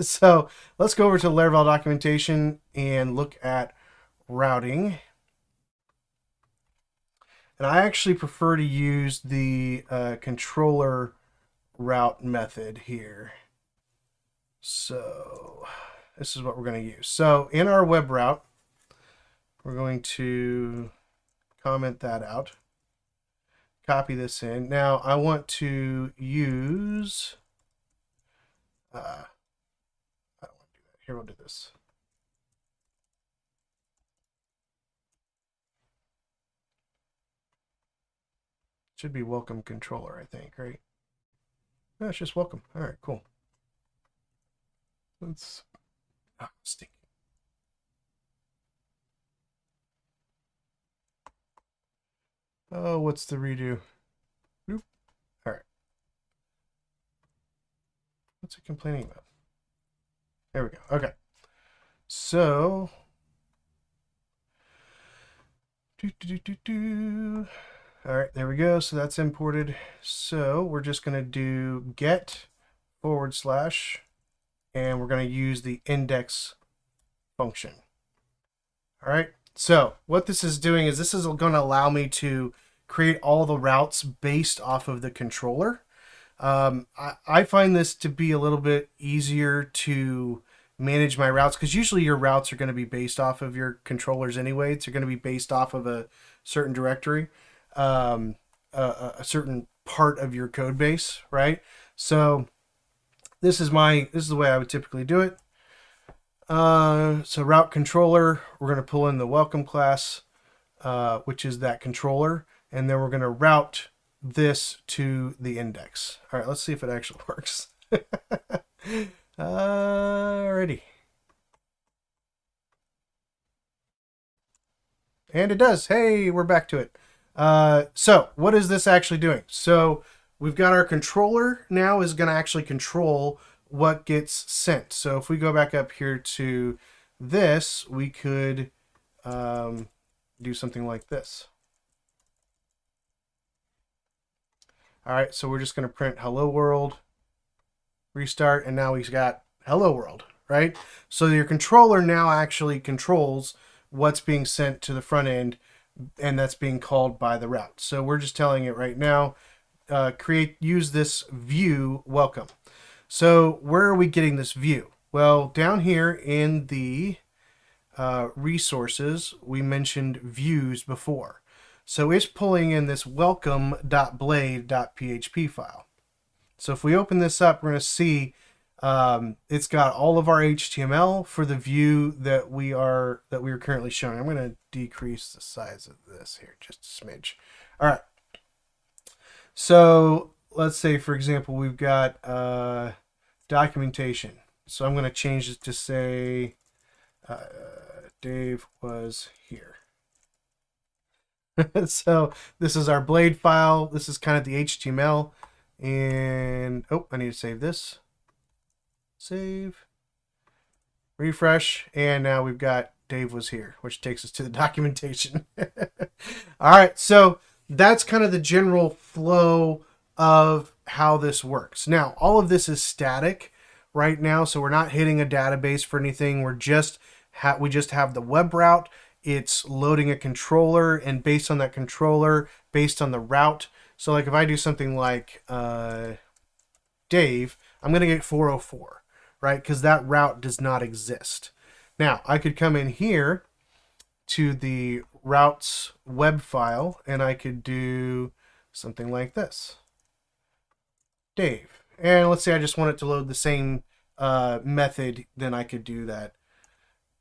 So let's go over to Laravel documentation and look at routing. And I actually prefer to use the controller route method here. So this is what we're going to use. So in our web route, we're going to comment that out. Copy this in. Now I want to use, I don't want to do that. Here, we'll do this. Should be welcome controller, I think, right? No, it's just welcome. All right, cool. Let's, stinky. Oh, what's the redo? Nope. All right. What's it complaining about? There we go. Okay. So, all right, there we go. So that's imported. So we're just going to do get / and we're going to use the index function. All right. So what this is doing is this is going to allow me to create all the routes based off of the controller. I find this to be a little bit easier to manage my routes because usually your routes are going to be based off of your controllers anyway. They're going to be based off of a certain directory, a certain part of your code base, right? So this is the way I would typically do it. So route controller, we're going to pull in the welcome class, which is that controller, and then we're going to route this to the index. All right, let's see if it actually works. Alrighty. And it does. Hey, we're back to it. So what is this actually doing? So we've got our controller now is going to actually control what gets sent. So if we go back up here to this, we could do something like this. All right, so we're just going to print hello world, restart, and now we've got hello world, right? So your controller now actually controls what's being sent to the front end, and that's being called by the route. So we're just telling it right now, use this view welcome. So where are we getting this view? Well, down here in the resources, we mentioned views before. So it's pulling in this welcome.blade.php file. So if we open this up, we're going to see it's got all of our HTML for the view that we are currently showing. I'm going to decrease the size of this here just a smidge. All right. So let's say, for example, we've got documentation. So I'm going to change it to say Dave was here. So this is our blade file. This is kind of the HTML. And oh, I need to save this. Save. Refresh. And now we've got Dave was here, which takes us to the documentation. All right. So that's kind of the general flow of how this works. Now, all of this is static right now. So we're not hitting a database for anything. We just have the web route. It's loading a controller, and based on that controller, based on the route. So like if I do something like Dave, I'm going to get 404, right? Because that route does not exist. Now, I could come in here to the routes web file, and I could do something like this. Dave. And let's say I just want it to load the same method, then I could do that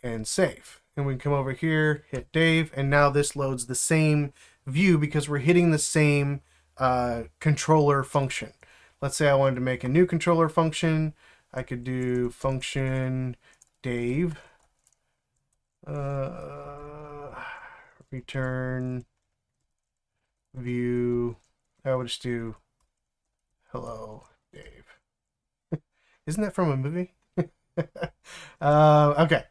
and save. And we can come over here, hit Dave, and now this loads the same view because we're hitting the same controller function. Let's say I wanted to make a new controller function. I could do function Dave, return view. I would just do hello Dave. Isn't that from a movie? Okay.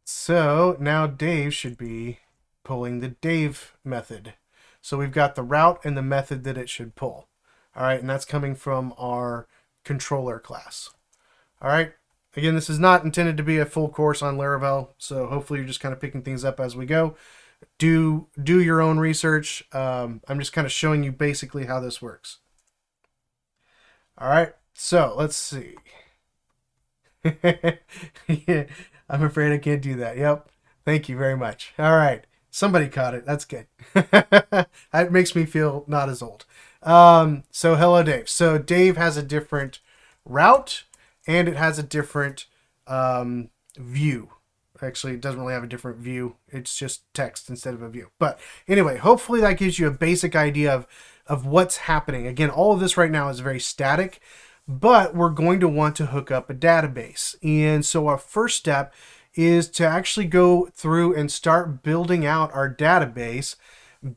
So now Dave should be pulling the Dave method. So we've got the route and the method that it should pull. All right, and that's coming from our controller class. All right, again, this is not intended to be a full course on Laravel, so hopefully you're just kind of picking things up as we go. do your own research. I'm just kind of showing you basically how this works. All right, so let's see. Yeah, I'm afraid I can't do that. Yep. Thank you very much. All right. Somebody caught it. That's good. That makes me feel not as old. So hello, Dave. So Dave has a different route and it has a different view. Actually, it doesn't really have a different view. It's just text instead of a view. But anyway, hopefully that gives you a basic idea of what's happening. Again, all of this right now is very static, but we're going to want to hook up a database. And so our first step is to actually go through and start building out our database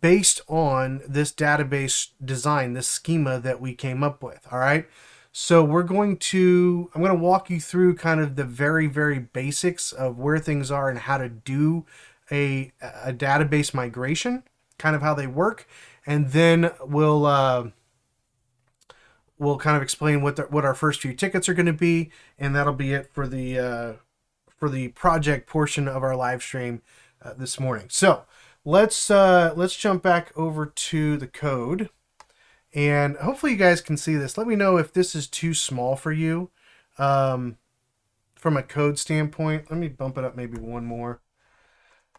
based on this database design, this schema that we came up with. All right. So I'm going to walk you through kind of the very, very basics of where things are and how to do a database migration, kind of how they work. And then we'll kind of explain what our first few tickets are going to be. And that'll be it for the project portion of our live stream this morning. So let's jump back over to the code. And hopefully you guys can see this. Let me know if this is too small for you from a code standpoint. Let me bump it up maybe one more.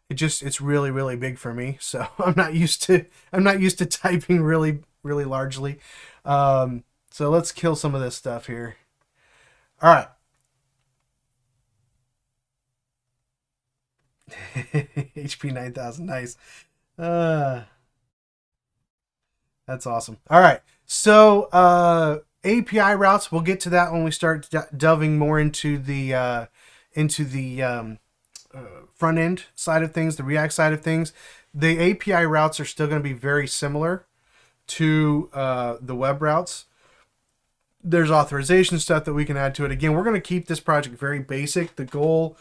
It's really, really big for me. So I'm not used to typing really, really largely. So let's kill some of this stuff here. All right. HP 9000, nice. That's awesome. All right. So API routes, we'll get to that when we start delving more into the front end side of things, the React side of things. The API routes are still going to be very similar to the web routes. There's authorization stuff that we can add to it. Again, we're going to keep this project very basic. The goal,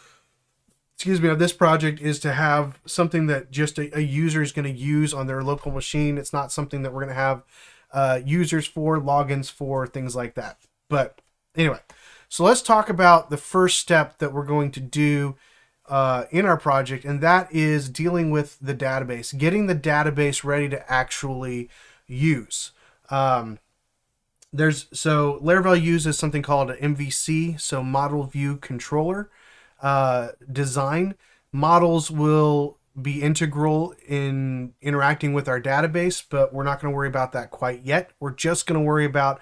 of this project is to have something that just a user is going to use on their local machine. It's not something that we're going to have users for, logins for, things like that. But anyway, so let's talk about the first step that we're going to do in our project, and that is dealing with the database, getting the database ready to actually use. So Laravel uses something called an MVC, so Model View Controller. Design. Models will be integral in interacting with our database, but we're not going to worry about that quite yet. We're just going to worry about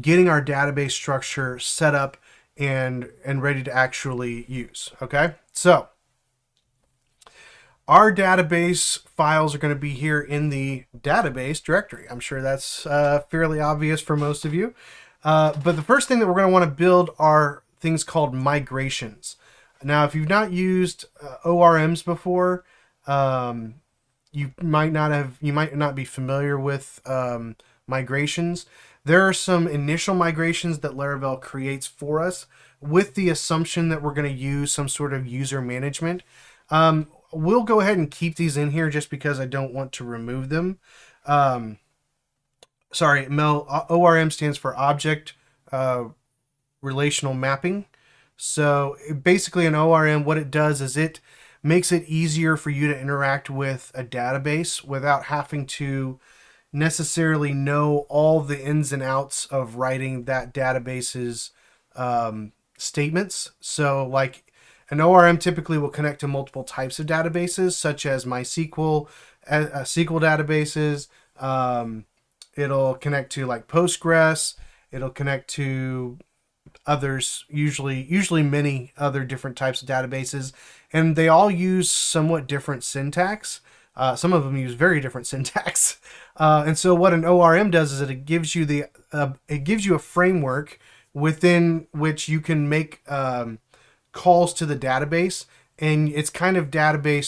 getting our database structure set up and ready to actually use. Okay, so our database files are going to be here in the database directory. I'm sure that's fairly obvious for most of you. But the first thing that we're going to want to build are things called migrations. Now, if you've not used ORMs before, you might not be familiar with migrations. There are some initial migrations that Laravel creates for us with the assumption that we're going to use some sort of user management. We'll go ahead and keep these in here just because I don't want to remove them. Sorry, Mel, ORM stands for Object Relational Mapping. So basically an ORM, what it does is it makes it easier for you to interact with a database without having to necessarily know all the ins and outs of writing that database's statements. So like an ORM typically will connect to multiple types of databases, such as MySQL, SQL databases. It'll connect to like Postgres. It'll connect to others, usually many other different types of databases, and they all use somewhat different syntax. Some of them use very different syntax. And so what an ORM does is that it gives you a framework within which you can make calls to the database, and it's kind of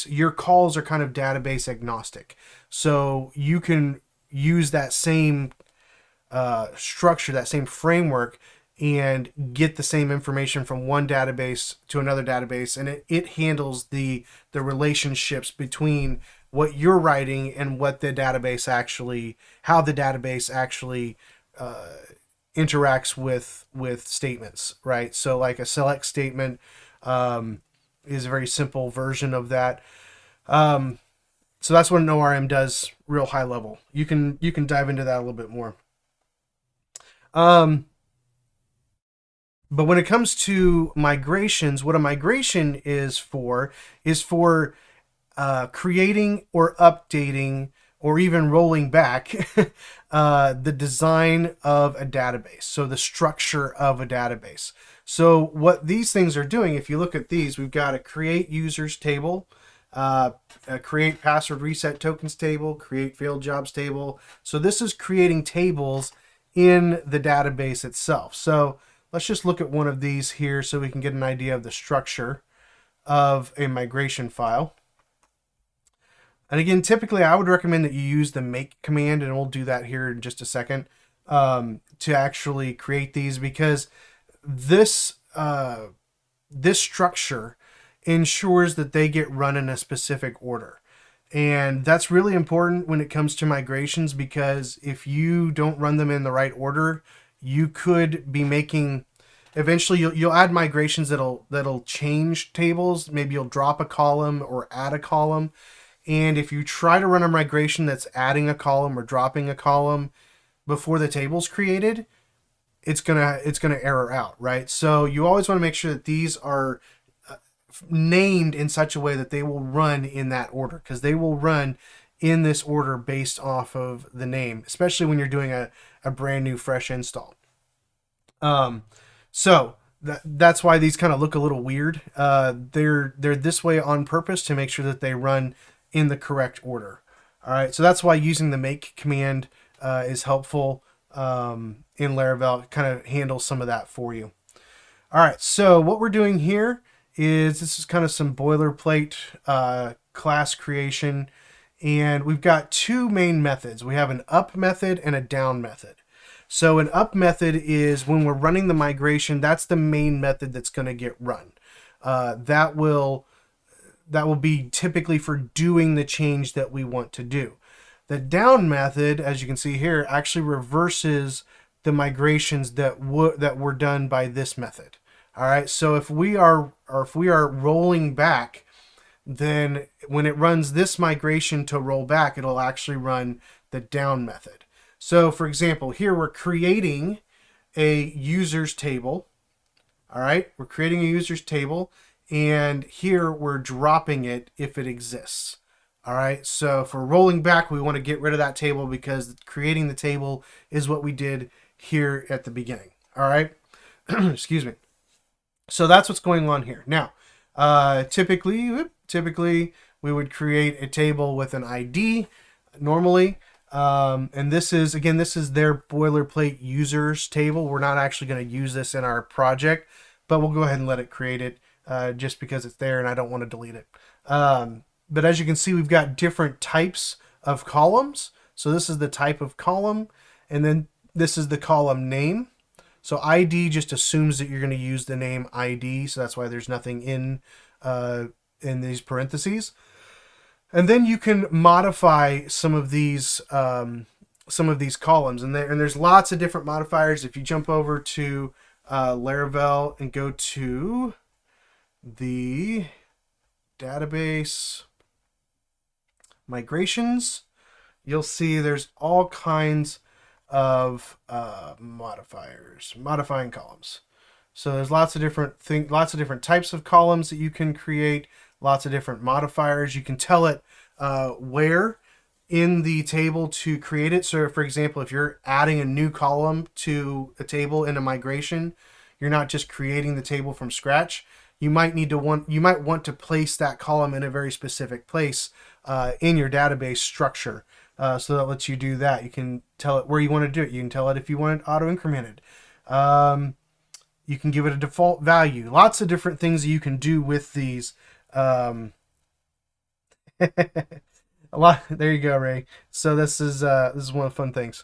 your calls are kind of database agnostic. So you can use that same structure, that same framework, and get the same information from one database to another database, and it handles the relationships between what you're writing and what the database how the database actually interacts with statements, right? So like a select statement is a very simple version of that. So that's what an ORM does, real high level. You can dive into that a little bit more. But when it comes to migrations, what a migration is for creating or updating or even rolling back the design of a database. So the structure of a database. So what these things are doing, if you look at these, we've got a create users table, a create password reset tokens table, create failed jobs table. So this is creating tables in the database itself. So let's just look at one of these here so we can get an idea of the structure of a migration file. And again, typically I would recommend that you use the make command, and we'll do that here in just a second, to actually create these, because this this structure ensures that they get run in a specific order. And that's really important when it comes to migrations, because if you don't run them in the right order, you could be making, eventually you'll add migrations that'll change tables. Maybe you'll drop a column or add a column. And if you try to run a migration that's adding a column or dropping a column before the table's created, it's gonna error out, right? So you always want to make sure that these are named in such a way that they will run in that order, because they will run in this order based off of the name, especially when you're doing a brand new fresh install. So that's why these kind of look a little weird. They're this way on purpose to make sure that they run in the correct order. All right, so that's why using the make command is helpful in Laravel. It kind of handles some of that for you. All right, so what we're doing here is, this is kind of some boilerplate class creation, and we've got two main methods. We have an up method and a down method. So an up method is when we're running the migration, that's the main method that's going to get run. That will be typically for doing the change that we want to do. The down method, as you can see here, actually reverses the migrations that were done by this method. All right, so if we are rolling back, then when it runs this migration to roll back, it'll actually run the down method. So for example, here we're creating a users table. All right, we're creating a users table, and here we're dropping it if it exists. All right, so if we're rolling back, we want to get rid of that table because creating the table is what we did here at the beginning. All right, excuse me. So that's what's going on here. Now, typically we would create a table with an ID normally. And this is their boilerplate users table. We're not actually going to use this in our project, but we'll go ahead and let it create it just because it's there and I don't want to delete it. But as you can see, we've got different types of columns. So this is the type of column, and then this is the column name. So ID just assumes that you're going to use the name ID, so that's why there's nothing in these parentheses. And then you can modify some of these columns, and there's lots of different modifiers. If you jump over to Laravel and go to the database migrations, you'll see there's all kinds of modifying columns. So there's lots of different types of columns that you can create, lots of different modifiers. You can tell it where in the table to create it. So for example, if you're adding a new column to a table in a migration, you're not just creating the table from scratch. You might want to place that column in a very specific place in your database structure. So that lets you do that. You can tell it where you want to do it. You can tell it if you want it auto-incremented. You can give it a default value. Lots of different things that you can do with these. A lot. There you go, Ray. So this is one of the fun things.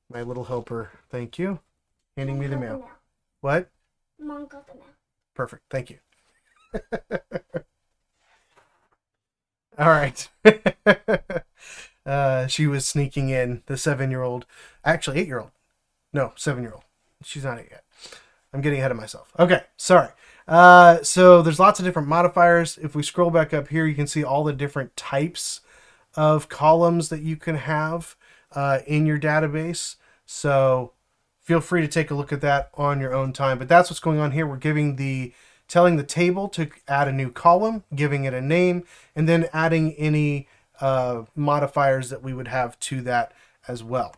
My little helper. Thank you. Handing me the mail. What? Mom got the mail. Perfect. Thank you. All right. She was sneaking in, the 7-year-old. Actually, 8-year-old. No, 7-year-old. She's not 8 yet. I'm getting ahead of myself. Okay, sorry. So there's lots of different modifiers. If we scroll back up here, you can see all the different types of columns that you can have in your database. So feel free to take a look at that on your own time. But that's what's going on here. We're telling the table to add a new column, giving it a name, and then adding any modifiers that we would have to that as well.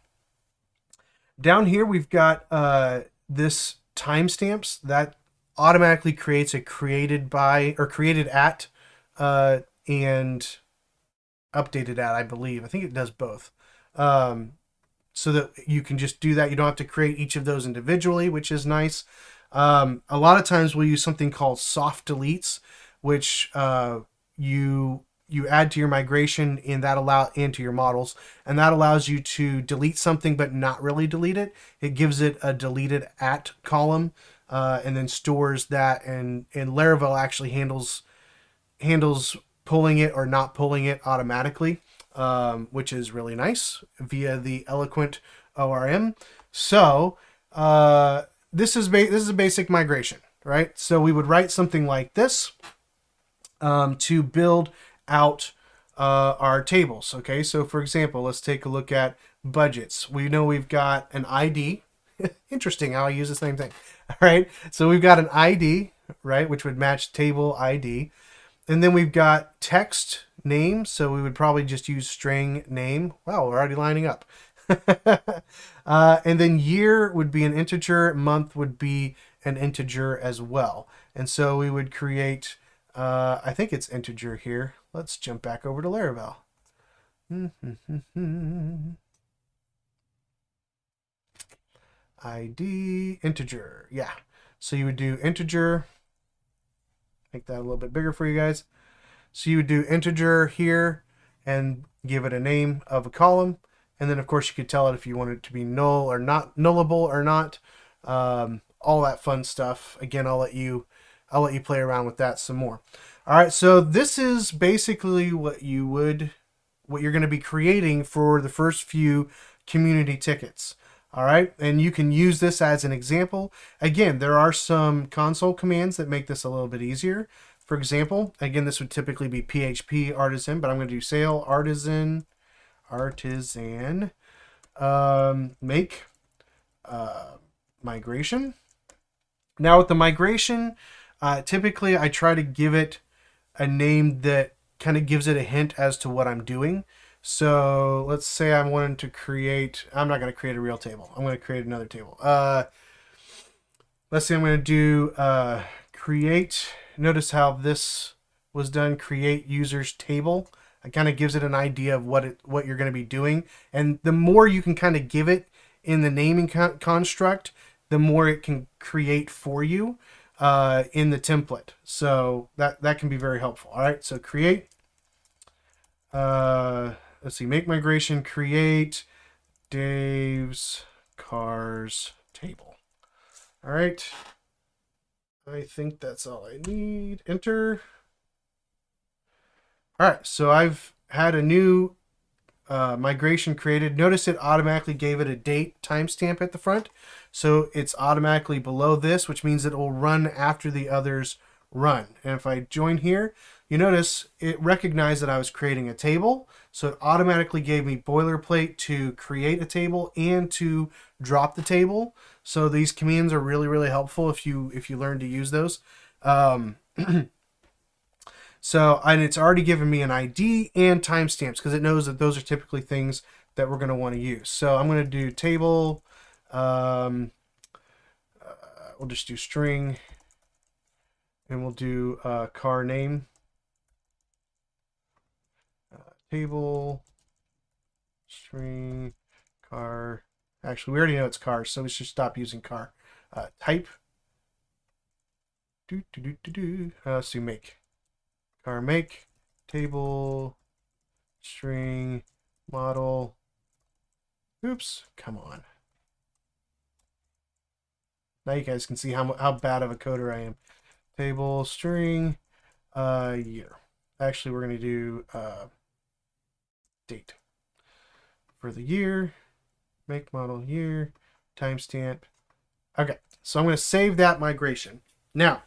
Down here, we've got this timestamps that automatically creates a created by or created at and updated at, I believe. I think it does both. So that you can just do that. You don't have to create each of those individually, which is nice. A lot of times we'll use something called soft deletes, which you add to your migration and that allow into your models, and that allows you to delete something but not really delete it. It gives it a deleted at column and then stores that, and Laravel actually handles pulling it or not pulling it automatically, which is really nice via the Eloquent ORM. So this is a basic migration, right? So we would write something like this to build out our tables. Okay, so for example, let's take a look at budgets. We know we've got an ID. Interesting how I use the same thing. All right, so we've got an ID, right, which would match table ID. And then we've got text name, so we would probably just use string name. Wow, we're already lining up. And then year would be an integer, month would be an integer as well. And so we would create, I think it's integer here. Let's jump back over to Laravel. ID, integer, yeah. So you would do integer, make that a little bit bigger for you guys. So you would do integer here and give it a name of a column. And then of course you could tell it if you want it to be null or not, nullable or not. All that fun stuff. Again, I'll let you play around with that some more. All right, so this is basically what you're going to be creating for the first few community tickets. All right, and you can use this as an example. Again, there are some console commands that make this a little bit easier. For example, again, this would typically be PHP artisan, but I'm going to do sail artisan, make migration. Now with the migration, typically I try to give it a name that kind of gives it a hint as to what I'm doing. So let's say I'm wanting to create, I'm not going to create a real table. I'm going to create another table. Let's say I'm going to do create. Notice how this was done, create users table. It kind of gives it an idea of what you're going to be doing. And the more you can kind of give it in the naming construct, the more it can create for you in the template. So that can be very helpful. All right, so create. Let's see, make migration, create Dave's cars table. All right. I think that's all I need. Enter. All right, so I've had a new migration created. Notice it automatically gave it a date timestamp at the front. So it's automatically below this, which means it will run after the others run. And if I join here, you notice it recognized that I was creating a table. So it automatically gave me boilerplate to create a table and to drop the table. So these commands are really, really helpful if you learn to use those. So, and it's already given me an ID and timestamps because it knows that those are typically things that we're going to want to use. So I'm going to do table. We'll just do string, and we'll do car name. Table, string, car. Actually, we already know it's car, so we should stop using car. Type. Let's do make. Car make, table, string, model. Oops, come on. Now you guys can see how bad of a coder I am. Table, string, year. Actually, we're going to do date. For the year, make, model, year, timestamp. Okay, so I'm going to save that migration. Now,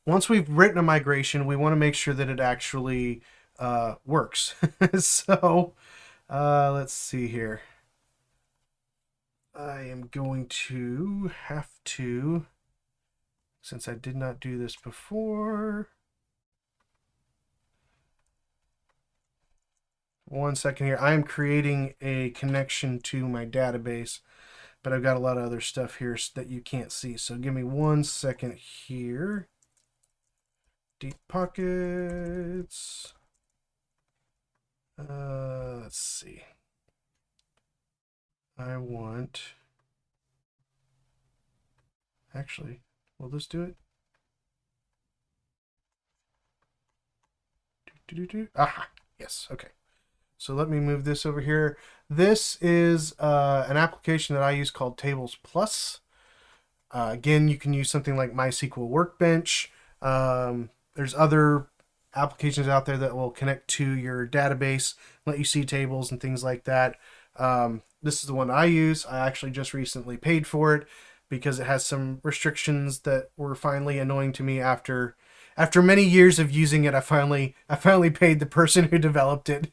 once we've written a migration, we want to make sure that it actually works. So let's see here. I am going to have to, since I did not do this before. One second here. I am creating a connection to my database, but I've got a lot of other stuff here that you can't see. So give me 1 second here. DeepPockets. Let's see. I want. Actually, will this do it? Aha, yes, okay. So let me move this over here. This is an application that I use called Tables Plus. Again, you can use something like MySQL Workbench. There's other applications out there that will connect to your database, let you see tables and things like that. This is the one I use. I actually just recently paid for it because it has some restrictions that were finally annoying to me after many years of using it. I finally paid the person who developed it.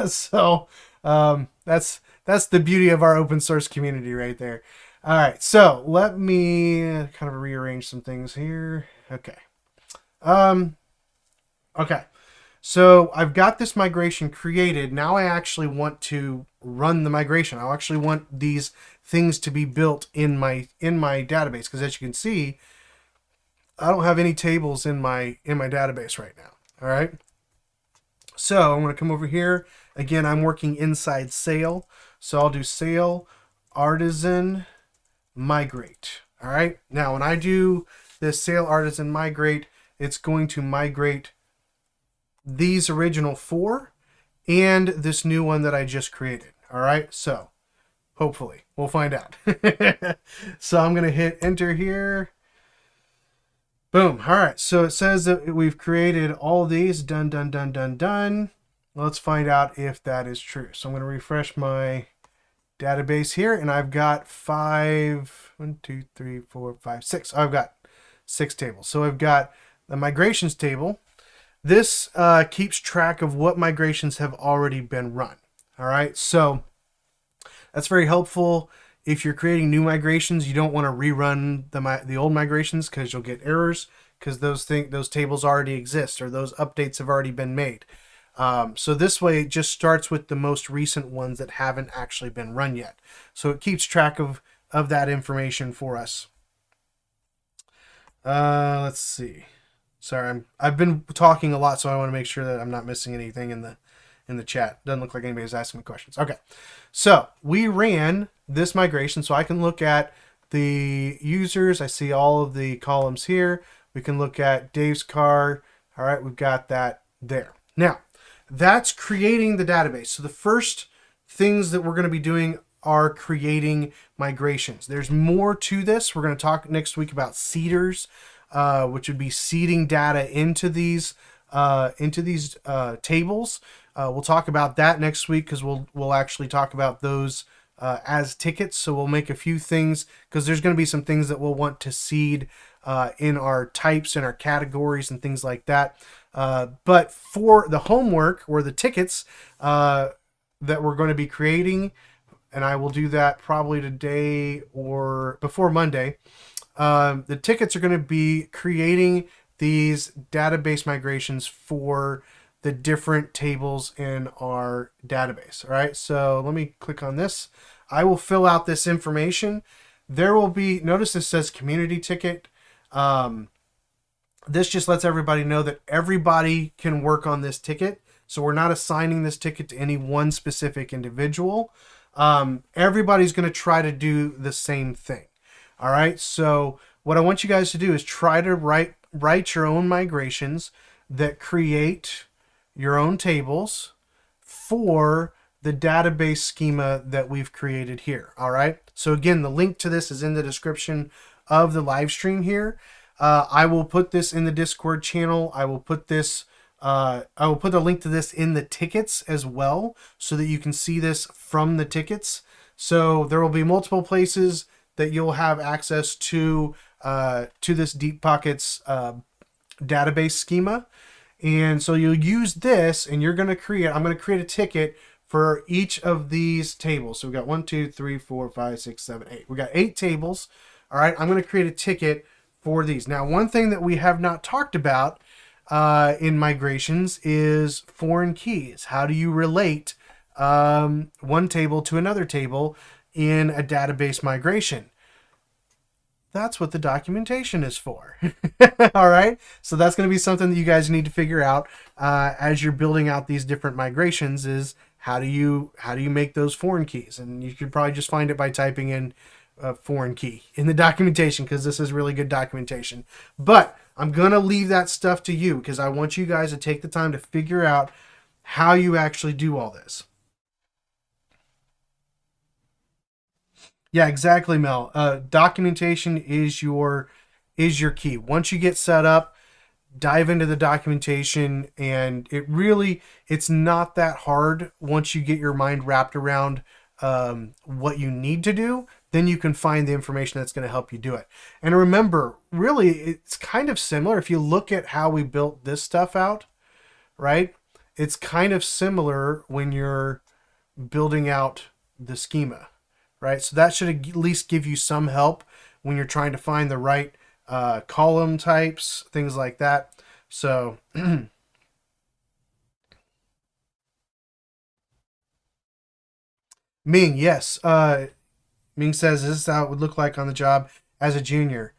So that's the beauty of our open source community right there. All right, so let me kind of rearrange some things here. Okay. Okay. So I've got this migration created. Now I actually want to run the migration. I actually want these things to be built in my database, because as you can see, I don't have any tables in my database right now. All right. So I'm going to come over here. Again, I'm working inside Sail. So I'll do Sail Artisan Migrate. All right. Now, when I do this Sail Artisan Migrate, it's going to migrate these original 4 and this new one that I just created. All right. So hopefully we'll find out. So I'm going to hit enter here. Boom. All right. So it says that we've created all these. Done, done, done, done, done. Let's find out if that is true. So I'm going to refresh my database here, and I've got 5, 1, 2, 3, 4, 5, 6. I've got 6 tables. So I've got the migrations table. This keeps track of what migrations have already been run. All right. So that's very helpful. If you're creating new migrations, you don't want to rerun the old migrations because you'll get errors, because those tables already exist or those updates have already been made. So this way it just starts with the most recent ones that haven't actually been run yet. So it keeps track of that information for us. Let's see. Sorry, I've been talking a lot, so I want to make sure that I'm not missing anything in the chat. Doesn't look like anybody's asking me questions. Okay, so we ran this migration, so I can look at the users. I see all of the columns here. We can look at Dave's car. All right, we've got that there. Now, that's creating the database. So the first things that we're going to be doing are creating migrations. There's more to this. We're going to talk next week about seeders, which would be seeding data into these tables. We'll talk about that next week, because we'll actually talk about those as tickets. So we'll make a few things, because there's going to be some things that we'll want to seed in our types and our categories and things like that. But for the homework or the tickets that we're going to be creating, and I will do that probably today or before Monday, the tickets are going to be creating these database migrations for the different tables in our database. All right, so let me click on this. I will fill out this information. There will be, notice this says community ticket. This just lets everybody know that everybody can work on this ticket. So we're not assigning this ticket to any one specific individual. Everybody's going to try to do the same thing. All right. So what I want you guys to do is try to write your own migrations that create your own tables for the database schema that we've created here. All right. So again, the link to this is in the description of the live stream here. I will put this in the Discord channel. I will put this. I will put a link to this in the tickets as well, so that you can see this from the tickets. So there will be multiple places that you'll have access to this DeepPockets database schema. And so you'll use this, and I'm going to create a ticket for each of these tables. So we've got 1, 2, 3, 4, 5, 6, 7, 8. We've got 8 tables. All right, I'm going to create a ticket for these. Now, one thing that we have not talked about in migrations is foreign keys. How do you relate one table to another table in a database migration? That's what the documentation is for. All right. So that's going to be something that you guys need to figure out as you're building out these different migrations is how do you make those foreign keys? And you could probably just find it by typing in foreign key in the documentation, because this is really good documentation. But I'm going to leave that stuff to you because I want you guys to take the time to figure out how you actually do all this. Yeah, exactly, Mel. Documentation is your key. Once you get set up, dive into the documentation, and it's not that hard once you get your mind wrapped around what you need to do. Then you can find the information that's going to help you do it. And remember, really, it's kind of similar. If you look at how we built this stuff out, right? It's kind of similar when you're building out the schema. Right, so that should at least give you some help when you're trying to find the right column types, things like that. So, Ming, yes. Ming says, "This is how it would look like on the job as a junior."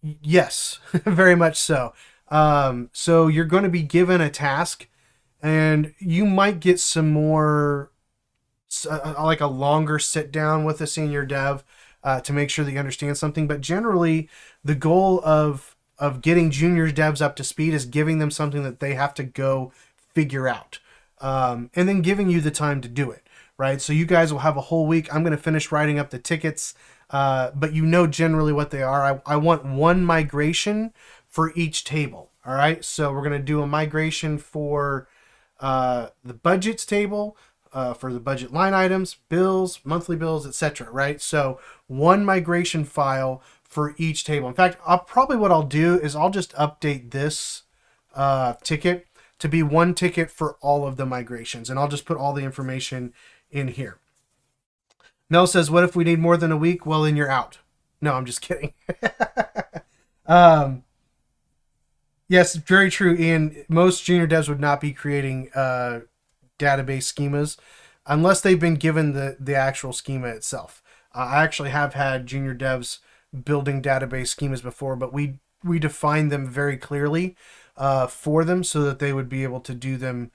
Yes, very much so. So you're going to be given a task, and you might get some more like a longer sit down with a senior dev to make sure that you understand something. But generally, the goal of getting junior devs up to speed is giving them something that they have to go figure out, and then giving you the time to do it. Right. So you guys will have a whole week. I'm going to finish writing up the tickets, but you know generally what they are. I want one migration for each table. All right. So we're going to do a migration for the budgets table. For the budget line items, bills, monthly bills, etc. Right? So one migration file for each table. In fact, what I'll do is I'll just update this ticket to be one ticket for all of the migrations, and I'll just put all the information in here. Mel says, "What if we need more than a week?" Well, then you're out. No, I'm just kidding. Yes, very true, Ian. Most junior devs would not be creating database schemas unless they've been given the actual schema itself. I actually have had junior devs building database schemas before, but we defined them very clearly for them so that they would be able to do them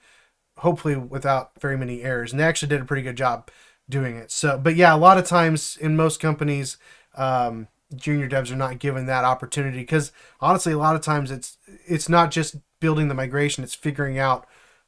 hopefully without very many errors, and they actually did a pretty good job doing it. So, but yeah, a lot of times in most companies, junior devs are not given that opportunity because honestly, a lot of times it's not just building the migration, it's figuring out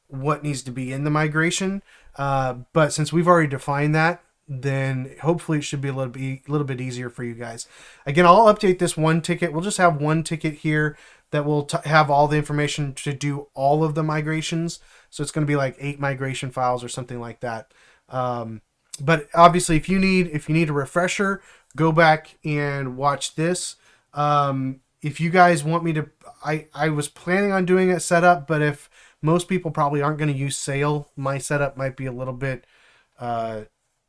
what needs to be in the migration. But since we've already defined that, then hopefully it should be a little bit easier for you guys. Again, I'll update this one ticket. We'll just have one ticket here that will have all the information to do all of the migrations. So it's going to be like 8 migration files or something like that. But obviously, if you need a refresher, go back and watch this. If you guys want me to, I was planning on doing a setup, but if most people probably aren't going to use Sail, my setup might be a little bit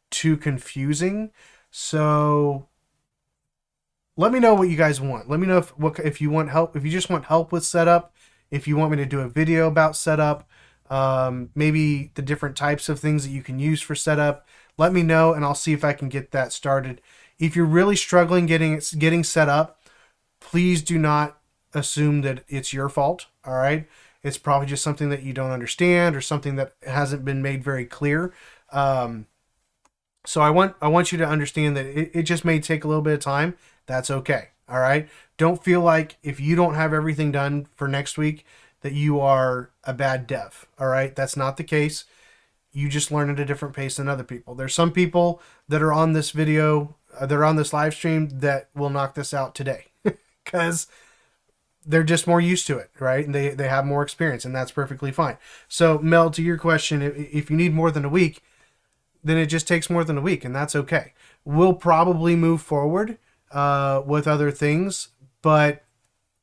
too confusing. So let me know what you guys want. Let me know if you want help, if you just want help with setup, if you want me to do a video about setup, maybe the different types of things that you can use for setup. Let me know, and I'll see if I can get that started. If you're really struggling getting set up, please do not assume that it's your fault. All right. It's probably just something that you don't understand or something that hasn't been made very clear. So I want you to understand that it just may take a little bit of time. That's okay. All right. Don't feel like if you don't have everything done for next week that you are a bad dev. All right. That's not the case. You just learn at a different pace than other people. There's some people that are on this video, they're on this live stream that will knock this out today because they're just more used to it, right? And they have more experience, and that's perfectly fine. So, Mel, to your question, if you need more than a week, then it just takes more than a week, and that's okay. We'll probably move forward with other things, but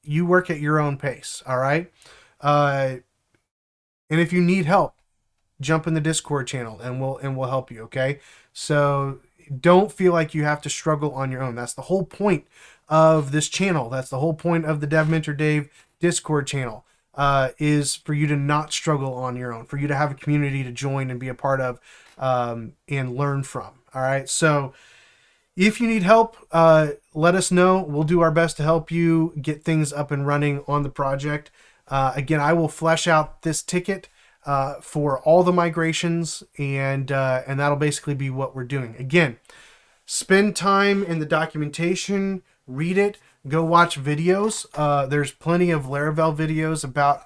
you work at your own pace. All right. Uh, and if you need help, jump in the Discord channel and we'll help you. Okay. So don't feel like you have to struggle on your own. That's the whole point of this channel. That's the whole point of the Dev Mentor Dave Discord channel. Is for you to not struggle on your own, for you to have a community to join and be a part of, and learn from. All right. So if you need help, let us know. We'll do our best to help you get things up and running on the project. Again, I will flesh out this ticket for all the migrations, and that'll basically be what we're doing. Again, spend time in the documentation, read it, go watch videos. There's plenty of Laravel videos about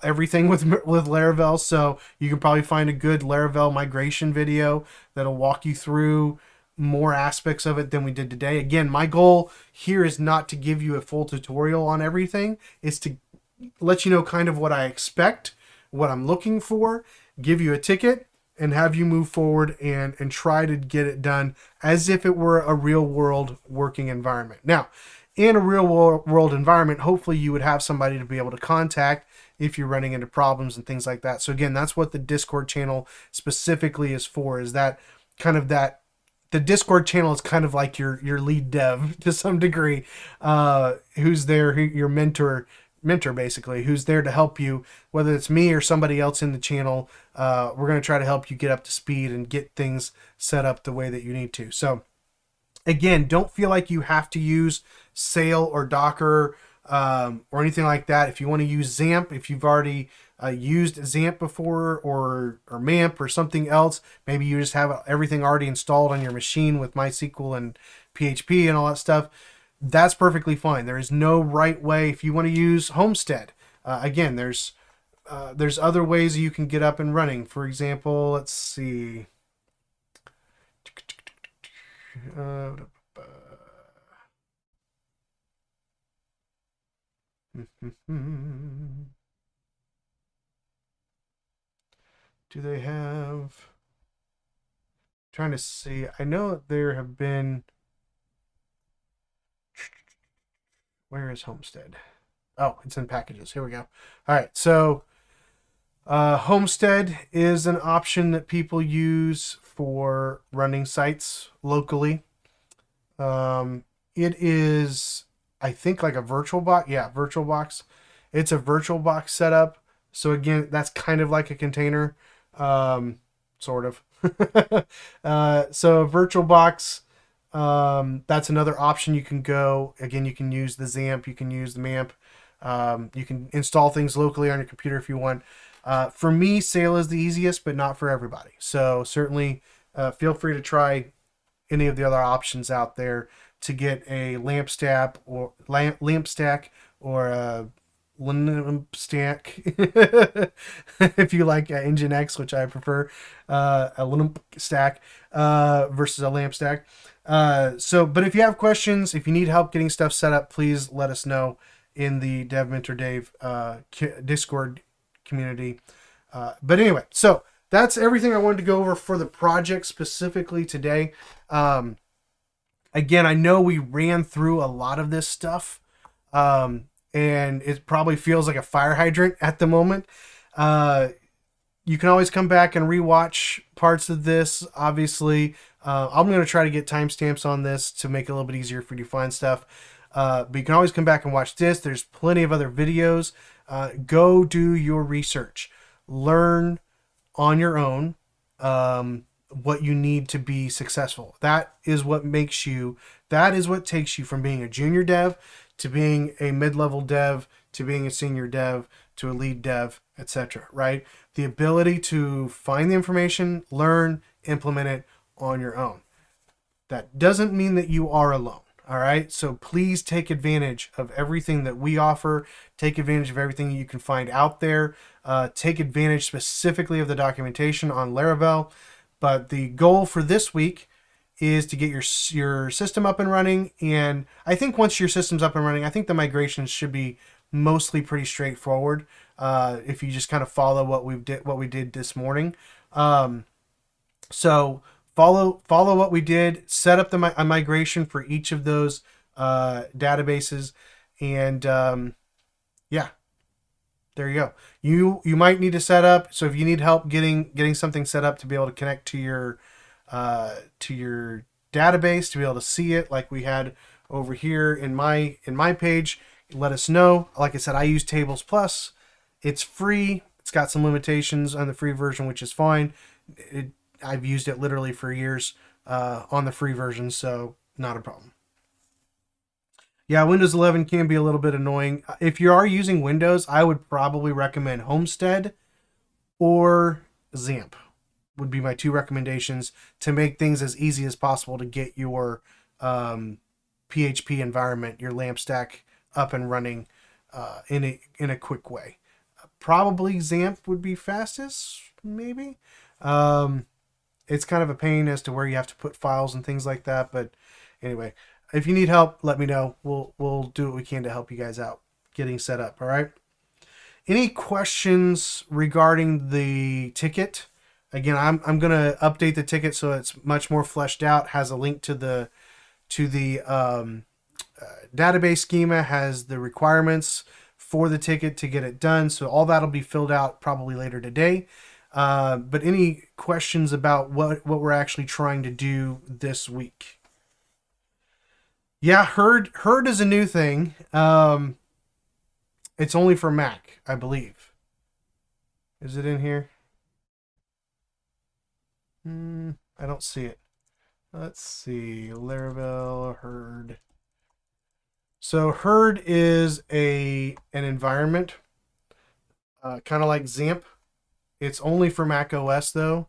everything with Laravel, so you can probably find a good Laravel migration video that'll walk you through more aspects of it than we did today. Again, my goal here is not to give you a full tutorial on everything. It's to let you know kind of what I expect, what I'm looking for, give you a ticket, and have you move forward and try to get it done as if it were a real world working environment. Now, in a real world environment, hopefully you would have somebody to be able to contact if you're running into problems and things like that. So again, that's what the Discord channel specifically is for, is that kind of that the Discord channel is kind of like your lead dev to some degree, who's there, your mentor basically, who's there to help you, whether it's me or somebody else in the channel. We're going to try to help you get up to speed and get things set up the way that you need to. So again, don't feel like you have to use Sail or Docker or anything like that. If you want to use XAMPP, if you've already used XAMPP before, or MAMP or something else, maybe you just have everything already installed on your machine with MySQL and PHP and all that stuff, that's perfectly fine. There is no right way. If you want to use Homestead, again, there's other ways you can get up and running. For example, let's see. Do they have... trying to see. I know there have been... where is Homestead? Oh, it's in packages. Here we go. All right. So Homestead is an option that people use for running sites locally. It is, I think, like a VirtualBox. Yeah, VirtualBox. It's a VirtualBox setup. So again, that's kind of like a container, sort of. So VirtualBox, that's another option you can go. Again, you can use the XAMPP, you can use the MAMP. You can install things locally on your computer if you want. For me, Sail is the easiest, but not for everybody. So certainly feel free to try any of the other options out there to get a lamp stack or a Linux stack if you like Nginx, which I prefer, a Linux stack versus a lamp stack. But if you have questions, if you need help getting stuff set up, please let us know in the Dev Mentor Dave Discord community. But anyway, so that's everything I wanted to go over for the project specifically today. Again, I know we ran through a lot of this stuff, and it probably feels like a fire hydrant at the moment. You can always come back and rewatch parts of this. Obviously, I'm going to try to get timestamps on this to make it a little bit easier for you to find stuff. But you can always come back and watch this. There's plenty of other videos. Go do your research. Learn on your own what you need to be successful. That is what takes you from being a junior dev to being a mid-level dev to being a senior dev to a lead dev, etc. Right? The ability to find the information, learn, implement it on your own. That doesn't mean that you are alone. All right. So please take advantage of everything that we offer. Take advantage of everything you can find out there. Take advantage specifically of the documentation on Laravel. But the goal for this week is to get your system up and running. And I think once your system's up and running, I think the migrations should be mostly pretty straightforward. If you just kind of follow what we did this morning. So follow what we did, set up a migration for each of those databases, And yeah, there you go. You might need to set up. So if you need help getting something set up to be able to connect to your database to be able to see it, like we had over here in my page, let us know. Like I said, I use Tables Plus. It's free. It's got some limitations on the free version, which is fine. I've used it literally for years on the free version, so not a problem. Yeah, Windows 11 can be a little bit annoying. If you are using Windows, I would probably recommend Homestead or XAMPP would be my two recommendations to make things as easy as possible to get your PHP environment, your LAMP stack up and running in a quick way. Probably XAMPP would be fastest, maybe. It's kind of a pain as to where you have to put files and things like that, but anyway, if you need help, let me know. We'll do what we can to help you guys out getting set up. All right. Any questions regarding the ticket? Again, I'm gonna update the ticket so it's much more fleshed out. Has a link to the database schema. Has the requirements for the ticket to get it done. So all that'll be filled out probably later today. But any questions about what we're actually trying to do this week? Yeah, Herd is a new thing. It's only for Mac, I believe. Is it in here? I don't see it. Let's see. Laravel Herd. So Herd is an environment, kind of like XAMPP. It's only for Mac OS though.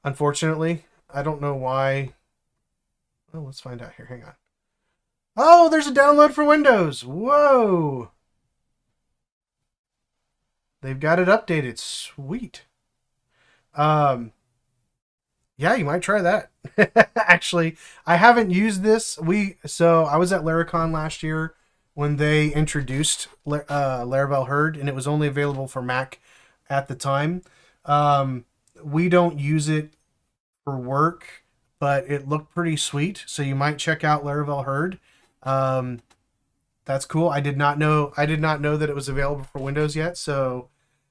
Unfortunately, I don't know why. Oh, let's find out here. Hang on. Oh, there's a download for Windows. Whoa. They've got it updated. Sweet. Yeah, you might try that. Actually, I haven't used this. So I was at Laracon last year when they introduced Laravel Herd, and it was only available for Mac at the time. We don't use it for work, but it looked pretty sweet. So you might check out Laravel Herd. That's cool. I did not know that it was available for Windows yet, so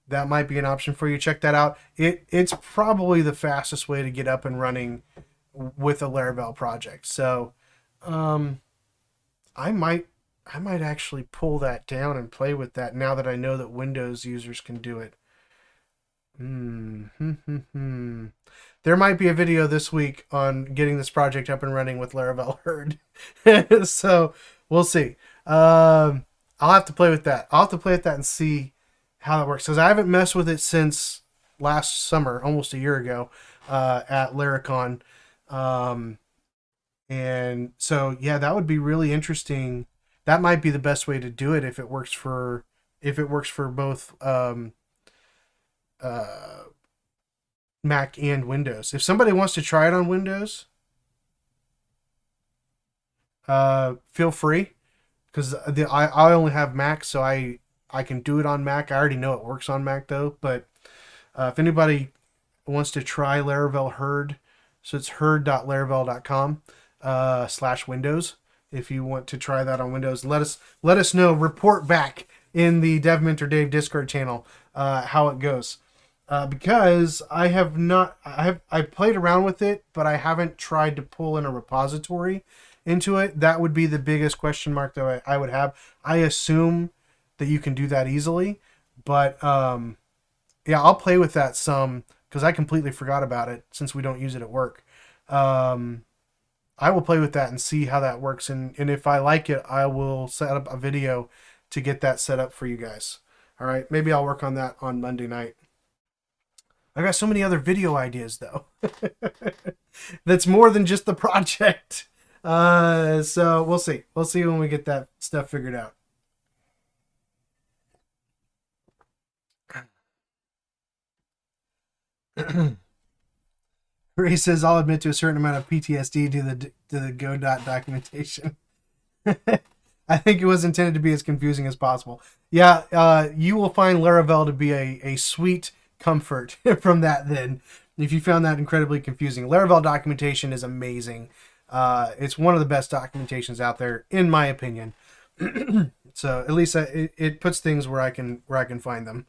that might be an option for you. Check that out. It's probably the fastest way to get up and running with a Laravel project. So I might actually pull that down and play with that now that I know that Windows users can do it. There might be a video this week on getting this project up and running with Laravel Herd. So we'll see. I'll have to play with that. I'll have to play with that and see how that works, because I haven't messed with it since last summer, almost a year ago, at Laracon. And so yeah, that would be really interesting. That might be the best way to do it if it works for both Mac and Windows. If somebody wants to try it on Windows, feel free, because I only have Mac, so I can do it on Mac. I already know it works on Mac though, but if anybody wants to try Laravel Herd, so it's herd.laravel.com /Windows. If you want to try that on Windows, let us know. Report back in the Dev Mentor Dave Discord channel how it goes, because I played around with it, but I haven't tried to pull in a repository into it. That would be the biggest question mark that I would have. I assume that you can do that easily, but yeah, I'll play with that some, because I completely forgot about it since we don't use it at work. I will play with that and see how that works, and if I like it, I will set up a video to get that set up for you guys. All right, maybe I'll work on that on Monday night. I got so many other video ideas though. That's more than just the project. So we'll see. We'll see when we get that stuff figured out. Ray says, I'll admit to a certain amount of PTSD to the Godot documentation. I think it was intended to be as confusing as possible. Yeah, you will find Laravel to be a sweet comfort from that then, if you found that incredibly confusing. Laravel documentation is amazing. It's one of the best documentations out there, in my opinion. So at least it puts things where I can find them.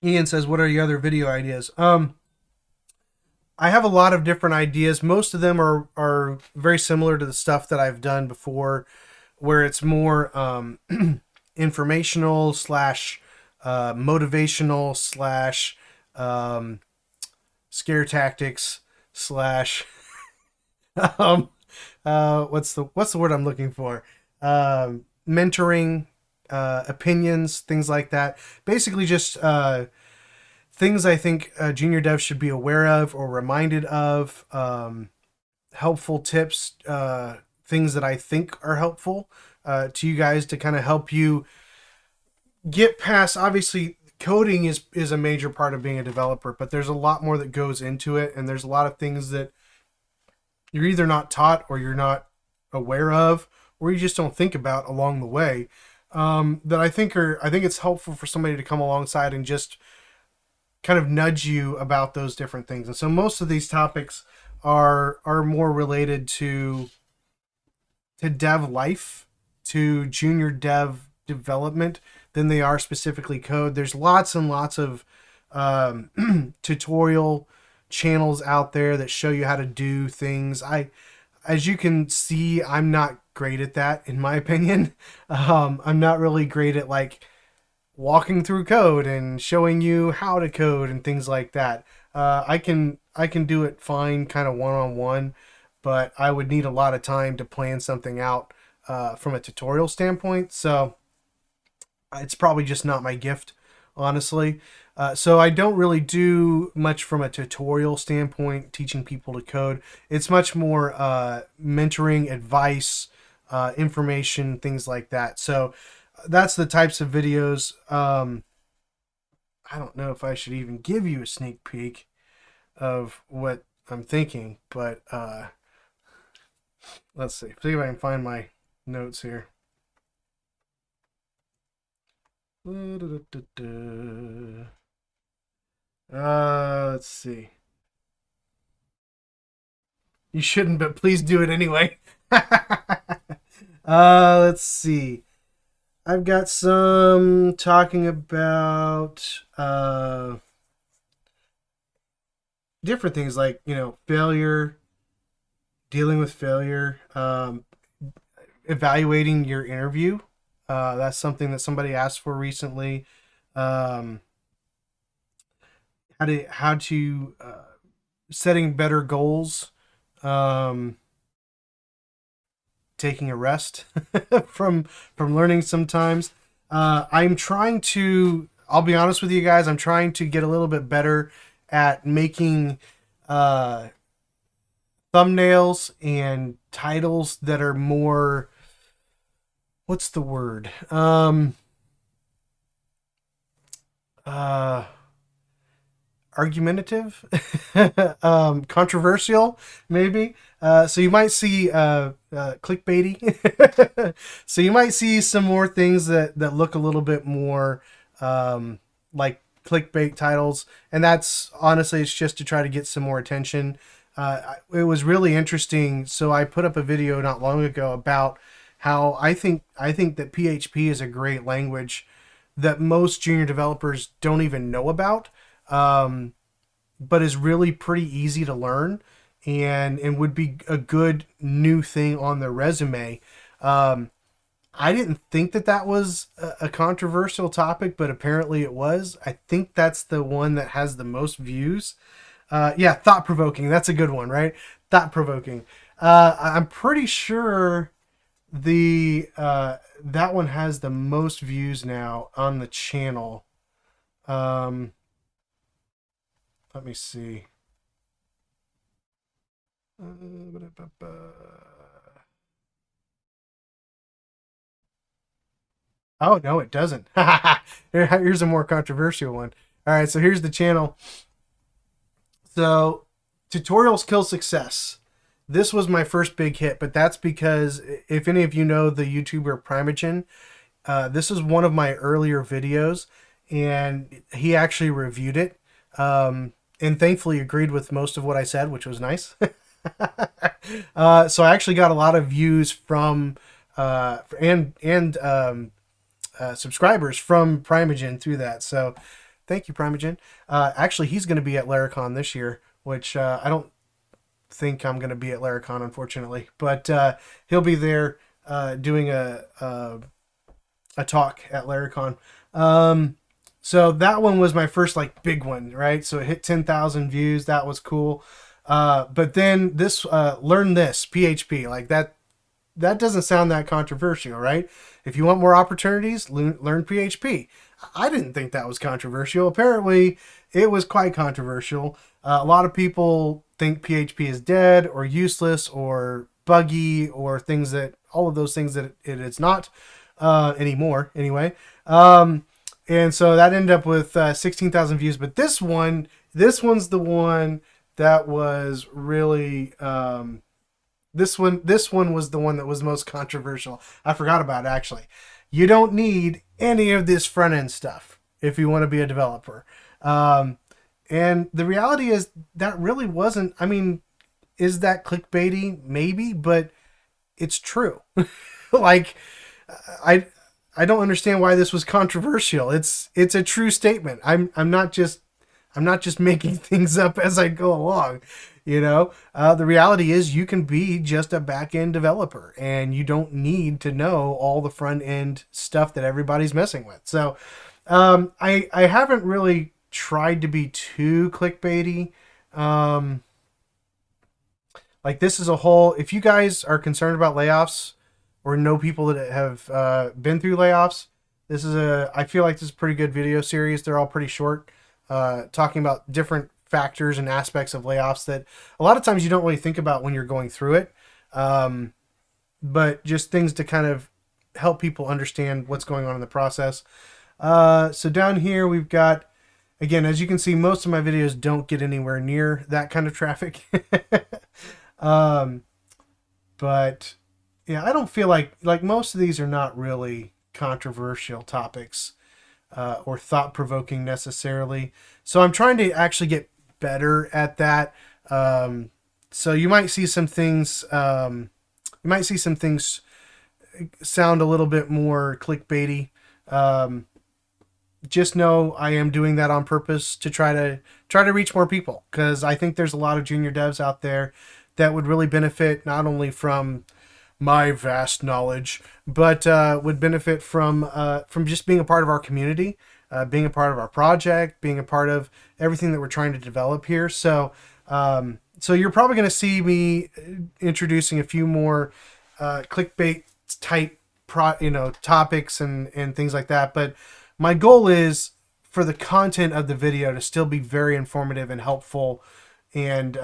Ian says, "What are your other video ideas?" I have a lot of different ideas. Most of them are very similar to the stuff that I've done before, where it's more informational slash motivational slash um, scare tactics slash um, what's the word I'm looking for? Mentoring, opinions, things like that. Basically, just things I think junior devs should be aware of or reminded of. Helpful tips, things that I think are helpful to you guys to kind of help you get past. Obviously, coding is a major part of being a developer, but there's a lot more that goes into it, and there's a lot of things that you're either not taught or you're not aware of, or you just don't think about along the way. That I think it's helpful for somebody to come alongside and just kind of nudge you about those different things. And so most of these topics are more related to dev life, to junior dev development than they are specifically code. There's lots and lots of tutorial channels out there that show you how to do things. As you can see, I'm not great at that, in my opinion. I'm not really great at like walking through code and showing you how to code and things like that. I can do it fine, kind of one on one, but I would need a lot of time to plan something out from a tutorial standpoint. So it's probably just not my gift, honestly. So I don't really do much from a tutorial standpoint, teaching people to code. It's much more mentoring, advice, information, things like that. So that's the types of videos. I don't know if I should even give you a sneak peek of what I'm thinking, but let's see. See if I can find my notes here. Let's see. You shouldn't, but please do it anyway. Let's see. I've got some talking about different things like, failure, dealing with failure, evaluating your interview. That's something that somebody asked for recently. Um, how to setting better goals. Um, taking a rest from learning sometimes. I'm trying to. I'll be honest with you guys. I'm trying to get a little bit better at making uh, thumbnails and titles that are more. What's the word? Uh, Argumentative, controversial, maybe. So you might see clickbaity. So you might see some more things that look a little bit more like clickbait titles, and that's honestly it's just to try to get some more attention. It was really interesting. So I put up a video not long ago about how I think that PHP is a great language that most junior developers don't even know about, but is really pretty easy to learn and would be a good new thing on their resume. I didn't think that was a controversial topic, but apparently it was. I think that's the one that has the most views. Yeah, thought provoking. That's a good one, right? Thought provoking. I'm pretty sure that one has the most views now on the channel. Let me see. Oh no, it doesn't. Here's a more controversial one. All right, so here's the channel. So, tutorials kill success. This was my first big hit, but that's because if any of you know the YouTuber Primogen, this is one of my earlier videos, and he actually reviewed it. and thankfully agreed with most of what I said, which was nice. So I actually got a lot of views from subscribers from Primogen through that. So thank you, Primogen. Actually, he's going to be at Laracon this year, which I don't think I'm going to be at Laracon, unfortunately, but he'll be there doing a talk at Laracon. So that one was my first like big one, right? So it hit 10,000 views. That was cool. But then this learn this PHP, like that doesn't sound that controversial, right? If you want more opportunities, learn PHP. I didn't think that was controversial. Apparently, it was quite controversial. A lot of people think PHP is dead or useless or buggy or things that all of those things that it is not anymore. Anyway, and so that ended up with 16,000 views. But this one's the one that was really. This one was the one that was most controversial. I forgot about it, actually. You don't need any of this front end stuff if you want to be a developer. And the reality is that really wasn't. I mean, is that clickbaity? Maybe, but it's true. Like, I I don't understand why this was controversial. It's a true statement. I'm not just making things up as I go along. The reality is you can be just a back end developer and you don't need to know all the front end stuff that everybody's messing with. So I haven't really tried to be too clickbaity. Like this is a whole, if you guys are concerned about layoffs or know people that have been through layoffs, I feel like this is a pretty good video series. They're all pretty short, talking about different factors and aspects of layoffs that a lot of times you don't really think about when you're going through it. But just things to kind of help people understand what's going on in the process. So down here we've got, again, as you can see, most of my videos don't get anywhere near that kind of traffic. But yeah, I don't feel like most of these are not really controversial topics or thought-provoking necessarily. So I'm trying to actually get better at that. So you might see some things. Sound a little bit more clickbaity. Just know I am doing that on purpose to try to reach more people, because I think there's a lot of junior devs out there that would really benefit not only from my vast knowledge, but would benefit from just being a part of our community, being a part of our project, being a part of everything that we're trying to develop here. So you're probably going to see me introducing a few more clickbait type topics and things like that. But my goal is for the content of the video to still be very informative and helpful, and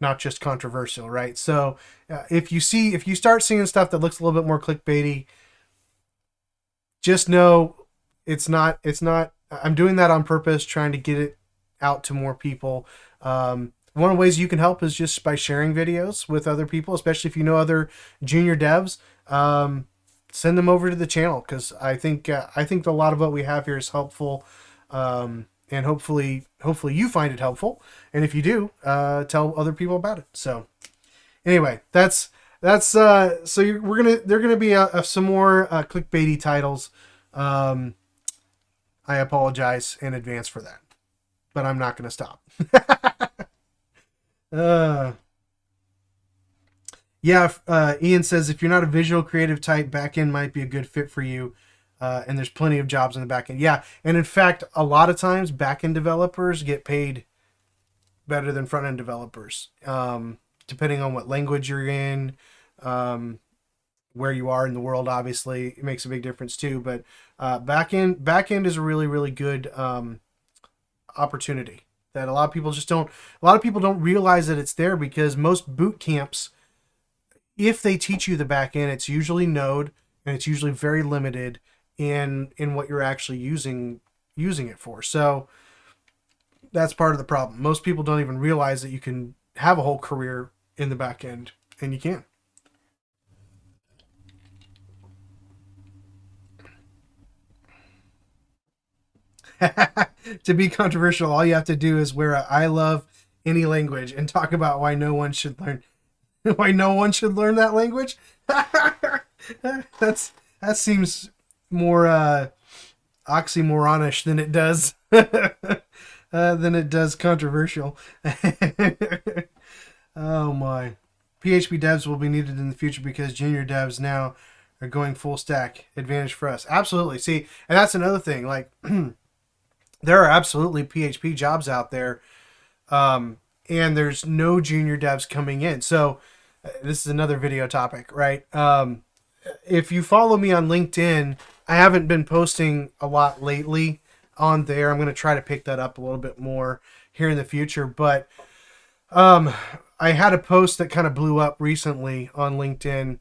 not just controversial, right? So if you start seeing stuff that looks a little bit more clickbaity, just know it's not. I'm doing that on purpose, trying to get it out to more people. One of the ways you can help is just by sharing videos with other people, especially if you know other junior devs. Send them over to the channel, because I think a lot of what we have here is helpful, and hopefully you find it helpful. And if you do, tell other people about it. So anyway, that's so they're gonna be some more clickbaity titles. I apologize in advance for that, but I'm not gonna stop. Yeah, Ian says if you're not a visual creative type, backend might be a good fit for you. And there's plenty of jobs in the backend. Yeah, and in fact, a lot of times backend developers get paid better than front end developers, depending on what language you're in, where you are in the world. Obviously, it makes a big difference too. But backend is a really, really good opportunity that a lot of people don't realize that it's there, because most boot camps, if they teach you the back end, it's usually Node, and it's usually very limited in what you're actually using it for. So that's part of the problem. Most people don't even realize that you can have a whole career in the back end, and you can. to be controversial, all you have to do is wear a "I love any language" and talk about why no one should learn that language. That seems more oxymoronish than it does controversial. Oh my. PHP devs will be needed in the future because junior devs now are going full stack. Advantage for us. Absolutely. See, and that's another thing. Like, there are absolutely PHP jobs out there, and there's no junior devs coming in. So, this is another video topic, right? If you follow me on LinkedIn, I haven't been posting a lot lately on there. I'm going to try to pick that up a little bit more here in the future. But I had a post that kind of blew up recently on LinkedIn,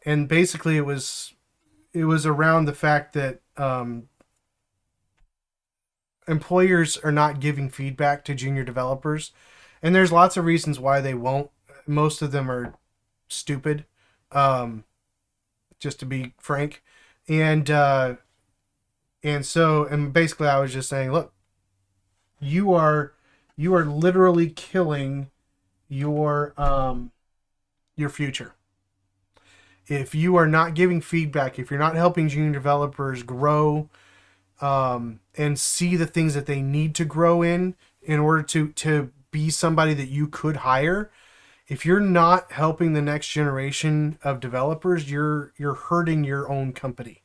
and basically it was around the fact that employers are not giving feedback to junior developers, and there's lots of reasons why they won't. Most of them are stupid, just to be frank, and basically I was just saying, look, you are literally killing your future if you are not giving feedback, if you're not helping junior developers grow and see the things that they need to grow in order to be somebody that you could hire. If you're not helping the next generation of developers, you're hurting your own company.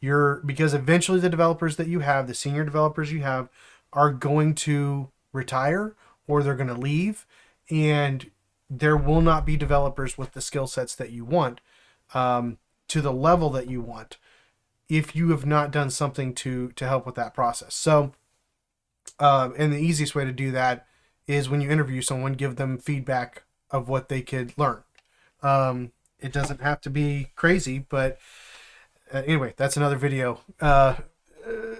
Because eventually the developers that you have, the senior developers you have, are going to retire or they're going to leave, and there will not be developers with the skill sets that you want, to the level that you want, if you have not done something to help with that process. So, and the easiest way to do that is when you interview someone, give them feedback of what they could learn. It doesn't have to be crazy, but anyway, that's another video.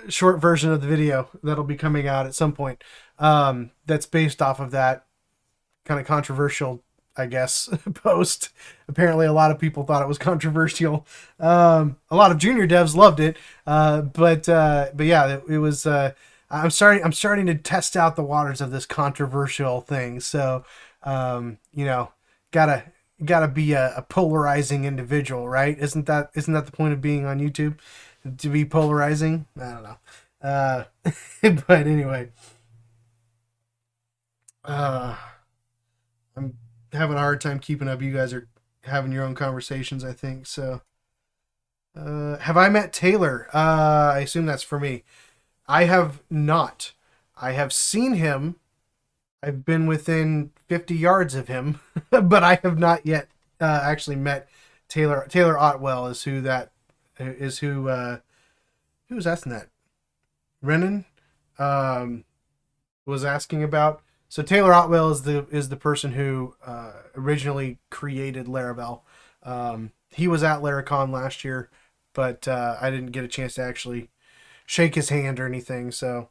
Short version of the video that'll be coming out at some point. That's based off of that kind of controversial, I guess, post. Apparently a lot of people thought it was controversial. A lot of junior devs loved it. But yeah, it was, I'm starting to test out the waters of this controversial thing. So, gotta be a polarizing individual, right? Isn't that the point of being on YouTube? To be polarizing? I don't know. But anyway, I'm having a hard time keeping up. You guys are having your own conversations, I think. So, have I met Taylor? I assume that's for me. I have not. I have seen him. I've been within 50 yards of him, but I have not yet actually met Taylor. Taylor Otwell is who was asking that? Renan was asking about. So Taylor Otwell is the person who originally created Laravel. He was at Laracon last year, but I didn't get a chance to actually shake his hand or anything. So,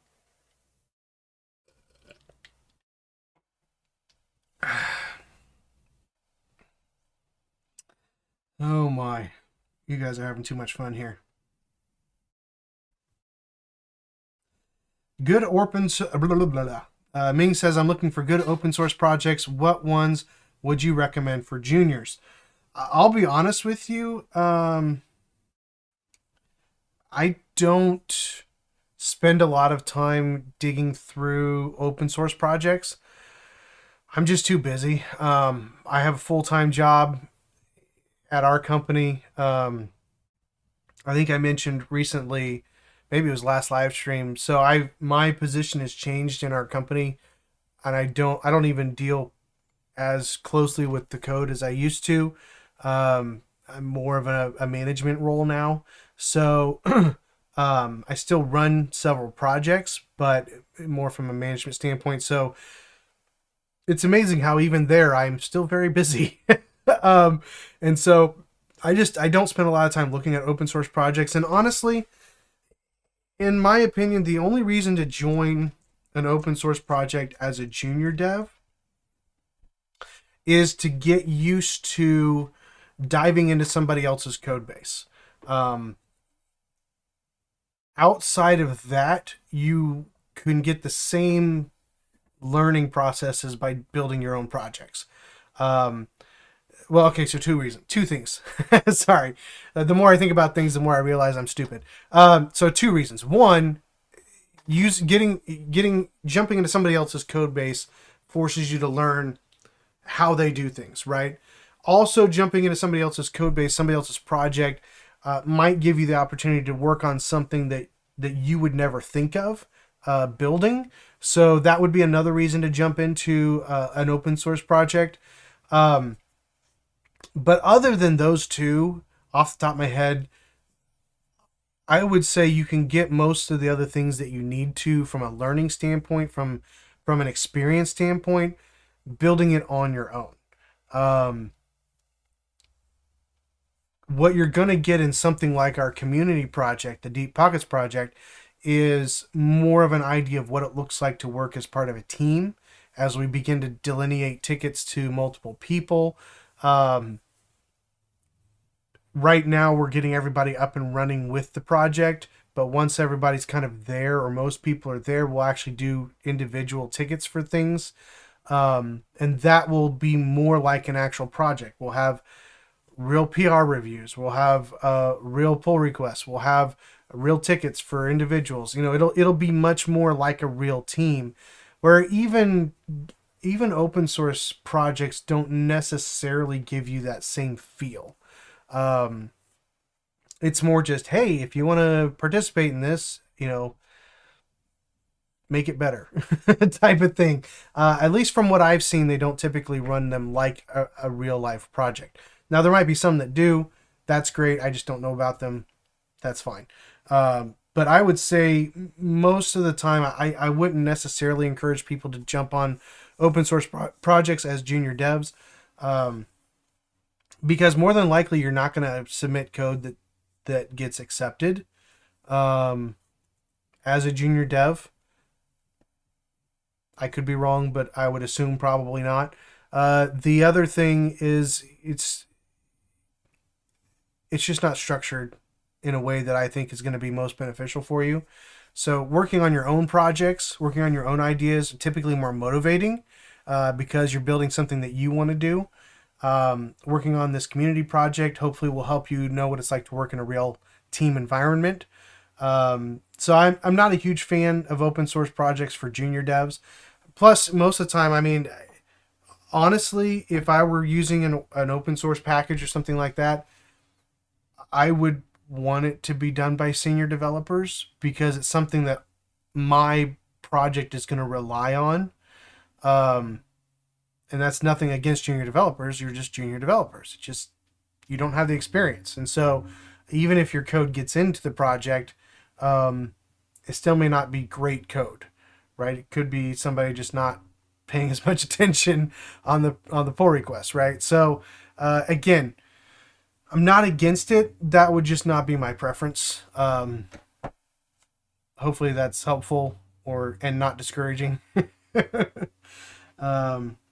oh my, you guys are having too much fun here. Good open. Blah, blah, blah, blah. Ming says, I'm looking for good open source projects. What ones would you recommend for juniors? I'll be honest with you. I don't spend a lot of time digging through open source projects. I'm just too busy. I have a full-time job at our company. I think I mentioned recently, maybe it was last live stream. So my position has changed in our company, and I don't even deal as closely with the code as I used to. I'm more of a management role now. So I still run several projects, but more from a management standpoint. So it's amazing how even there I'm still very busy. And so I don't spend a lot of time looking at open source projects. And honestly, in my opinion, the only reason to join an open source project as a junior dev is to get used to diving into somebody else's code base. Outside of that, you can get the same learning processes by building your own projects. Um, well, okay, so two things. Sorry, the more I think about things, the more I realize I'm stupid. So two reasons. One, use getting jumping into somebody else's code base forces you to learn how they do things, right? Also, jumping into somebody else's code base, somebody else's project, might give you the opportunity to work on something that you would never think of building. So that would be another reason to jump into an open source project. Um, but other than those two, off the top of my head, I would say you can get most of the other things that you need to from a learning standpoint, from an experience standpoint, building it on your own. Um, what you're going to get in something like our community project, the DeepPockets project, is more of an idea of what it looks like to work as part of a team as we begin to delineate tickets to multiple people. Um, right now, we're getting everybody up and running with the project, but once everybody's kind of there, or most people are there, we'll actually do individual tickets for things. And that will be more like an actual project. We'll have real PR reviews. We'll have real pull requests. We'll have real tickets for individuals. You know, it'll be much more like a real team, where even open source projects don't necessarily give you that same feel. Um, it's more just, hey, if you want to participate in this, you know, make it better type of thing. At least from what I've seen, they don't typically run them like a real life project. Now, there might be some that do. That's great. I just don't know about them. That's fine. But I would say most of the time, I wouldn't necessarily encourage people to jump on open source projects as junior devs, because more than likely you're not going to submit code that gets accepted as a junior dev. I could be wrong, but I would assume probably not. The other thing is it's just not structured in a way that I think is going to be most beneficial for you. So working on your own projects, working on your own ideas, typically more motivating because you're building something that you want to do. Working on this community project hopefully will help you know what it's like to work in a real team environment. So I'm not a huge fan of open source projects for junior devs. Plus, most of the time, I mean, honestly, if I were using an open source package or something like that, I would want it to be done by senior developers because it's something that my project is going to rely on. And that's nothing against junior developers. You're just junior developers. It's just, you don't have the experience. And so even if your code gets into the project, it still may not be great code, right? It could be somebody just not paying as much attention on the pull request, right? So again, I'm not against it. That would just not be my preference. Hopefully that's helpful and not discouraging.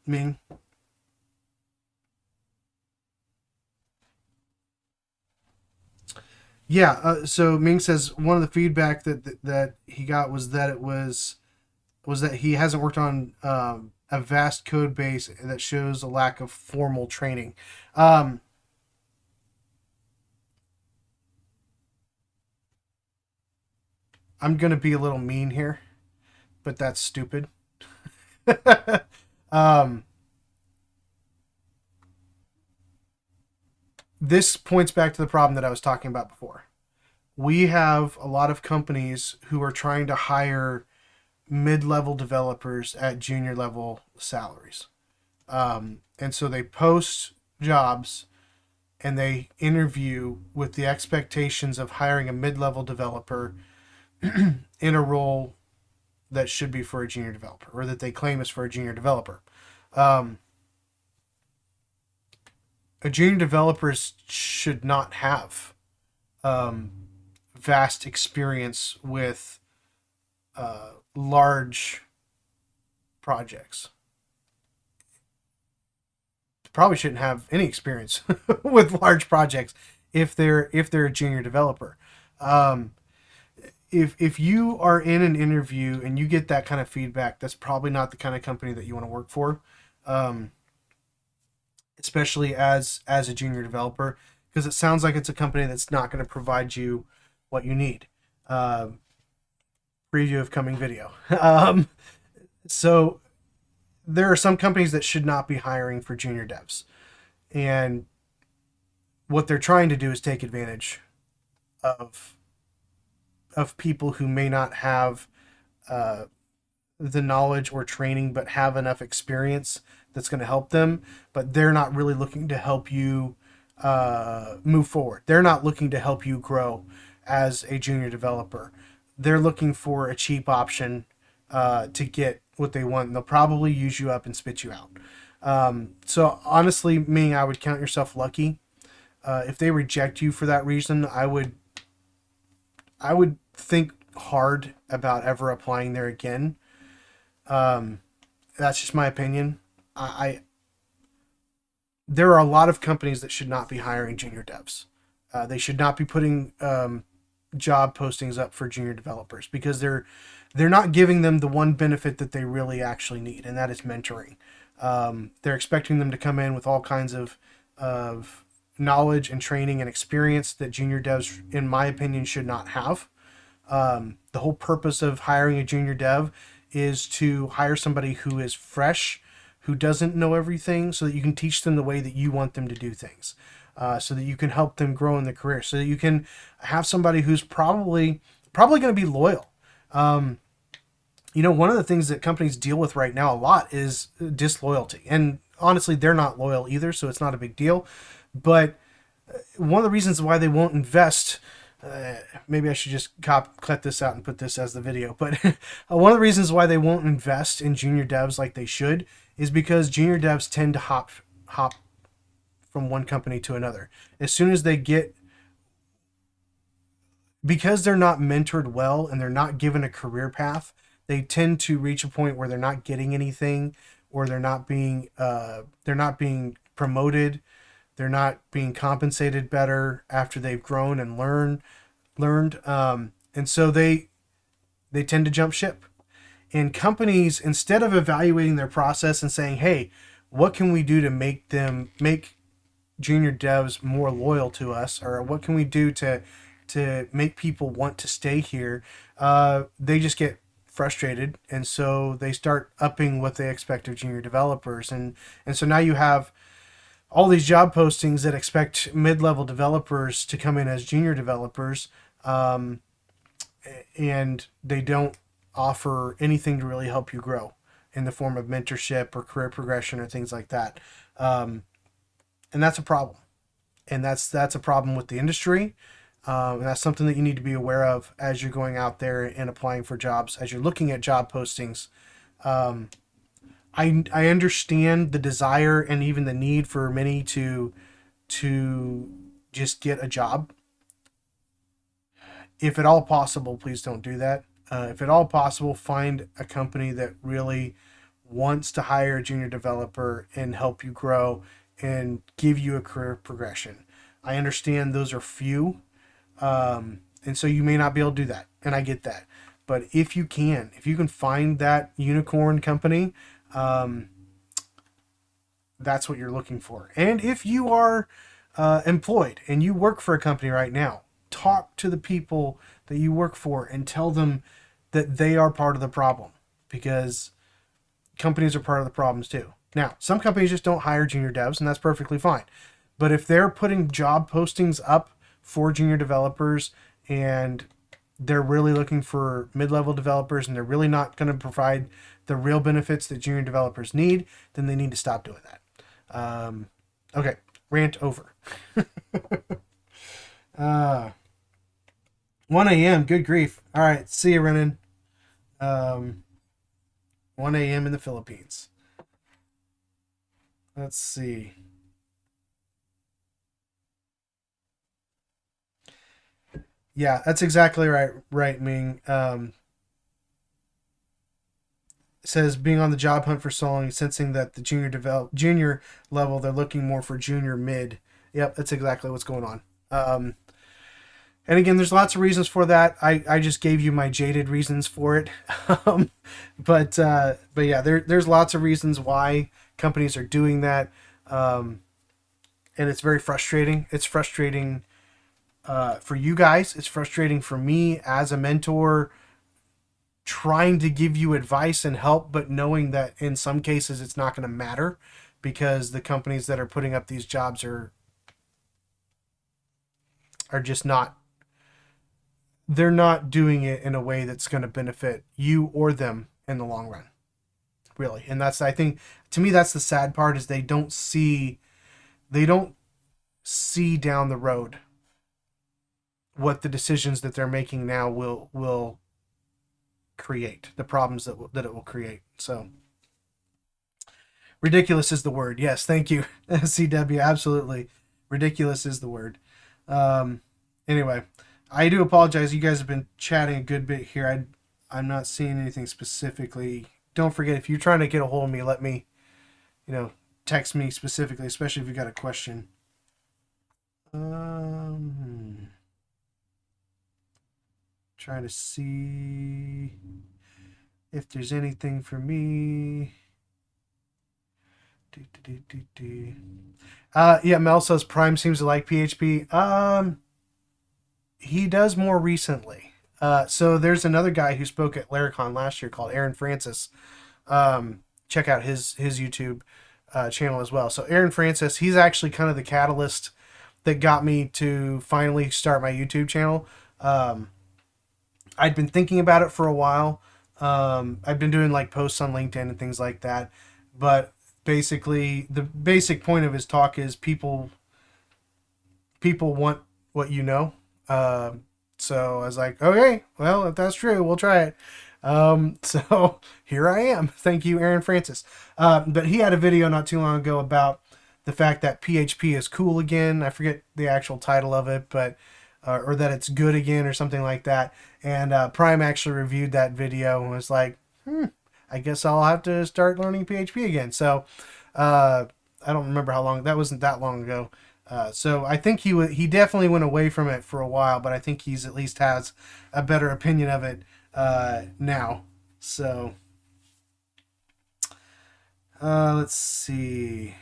Ming. Yeah. So Ming says one of the feedback that he got was that was that he hasn't worked on a vast code base that shows a lack of formal training. I'm gonna be a little mean here, but that's stupid. um, this points back to the problem that I was talking about before. We have a lot of companies who are trying to hire mid-level developers at junior level salaries. And so they post jobs and they interview with the expectations of hiring a mid-level developer in a role that should be for a junior developer, or that they claim is for a junior developer. Um, a junior developer should not have um, vast experience with large projects. Probably shouldn't have any experience with large projects if they're a junior developer. Um, if you are in an interview and you get that kind of feedback, that's probably not the kind of company that you want to work for, um, especially as a junior developer, because it sounds like it's a company that's not going to provide you what you need. Uh, Preview of coming video. So there are some companies that should not be hiring for junior devs, and what they're trying to do is take advantage of people who may not have uh, the knowledge or training, but have enough experience that's going to help them. But they're not really looking to help you move forward. They're not looking to help you grow as a junior developer. They're looking for a cheap option to get what they want. And they'll probably use you up and spit you out. So honestly, Ming, I would count yourself lucky. If they reject you for that reason, I would think hard about ever applying there again. Um, that's just my opinion. I There are a lot of companies that should not be hiring junior devs. They should not be putting job postings up for junior developers because they're not giving them the one benefit that they really actually need, and that is mentoring. They're expecting them to come in with all kinds of knowledge and training and experience that junior devs, in my opinion, should not have. The whole purpose of hiring a junior dev is to hire somebody who is fresh, who doesn't know everything, so that you can teach them the way that you want them to do things, so that you can help them grow in their career, so that you can have somebody who's probably going to be loyal. One of the things that companies deal with right now a lot is disloyalty, and honestly, they're not loyal either, so it's not a big deal. But one of the reasons why they won't invest, maybe I should just cut this out and put this as the video, but one of the reasons why they won't invest in junior devs like they should is because junior devs tend to hop from one company to another. As soon as they get, because they're not mentored well and they're not given a career path, they tend to reach a point where they're not getting anything, or they're not being promoted, they're not being compensated better after they've grown and learned, and so they tend to jump ship. And companies, instead of evaluating their process and saying, hey, what can we do to make junior devs more loyal to us, or what can we do to make people want to stay here, they just get frustrated, and so they start upping what they expect of junior developers, and so now you have all these job postings that expect mid-level developers to come in as junior developers, and they don't offer anything to really help you grow in the form of mentorship or career progression or things like that. And that's a problem. And that's a problem with the industry. And that's something that you need to be aware of as you're going out there and applying for jobs, as you're looking at job postings. I understand the desire and even the need for many to just get a job. If at all possible, please don't do that. If at all possible, find a company that really wants to hire a junior developer and help you grow and give you a career progression. I understand those are few, and so you may not be able to do that, and I get that. But if you can find that unicorn company, that's what you're looking for. And if you are employed and you work for a company right now, talk to the people that you work for and tell them that they are part of the problem, because companies are part of the problems too. Now, some companies just don't hire junior devs, and that's perfectly fine. But if they're putting job postings up for junior developers and they're really looking for mid-level developers and they're really not going to provide the real benefits that junior developers need, then they need to stop doing that. Okay, rant over. 1 a.m. Good grief. All right, see you, Renan. 1 a.m. in the Philippines. Let's see. Yeah, that's exactly right, Ming. Says being on the job hunt for so long, sensing that the junior level, they're looking more for junior mid. Yep, that's exactly what's going on. And again, there's lots of reasons for that. I just gave you my jaded reasons for it. um, but yeah, there's lots of reasons why companies are doing that. Um, and it's very frustrating. It's frustrating for you guys. It's frustrating for me as a mentor, trying to give you advice and help, but knowing that in some cases it's not going to matter because the companies that are putting up these jobs are just not, they're not doing it in a way that's going to benefit you or them in the long run, really. And that's, I think, to me, that's the sad part, is they don't see down the road what the decisions that they're making now will create, the problems that it will create. So ridiculous is the word. Yes, thank you. CW, absolutely. Ridiculous is the word. Um, anyway, I do apologize. You guys have been chatting a good bit here. I'm not seeing anything specifically. Don't forget, if you're trying to get a hold of me, let me, text me specifically, especially if you got a question. Trying to see if there's anything for me. Yeah, Mel says Prime seems to like PHP. He does more recently. So there's another guy who spoke at Laracon last year called Aaron Francis. Check out his YouTube channel as well. So Aaron Francis, he's actually kind of the catalyst that got me to finally start my YouTube channel. I'd been thinking about it for a while. I've been doing like posts on LinkedIn and things like that, but basically the basic point of his talk is people want what you know. So I was like, okay, well, if that's true, we'll try it. So here I am. Thank you, Aaron Francis. But he had a video not too long ago about the fact that PHP is cool again. I forget the actual title of it, but or that it's good again or something like that. And Prime actually reviewed that video and was like, I guess I'll have to start learning PHP again. So I don't remember how long. That wasn't that long ago. So I think he definitely went away from it for a while, but I think he's at least has a better opinion of it now. So let's see.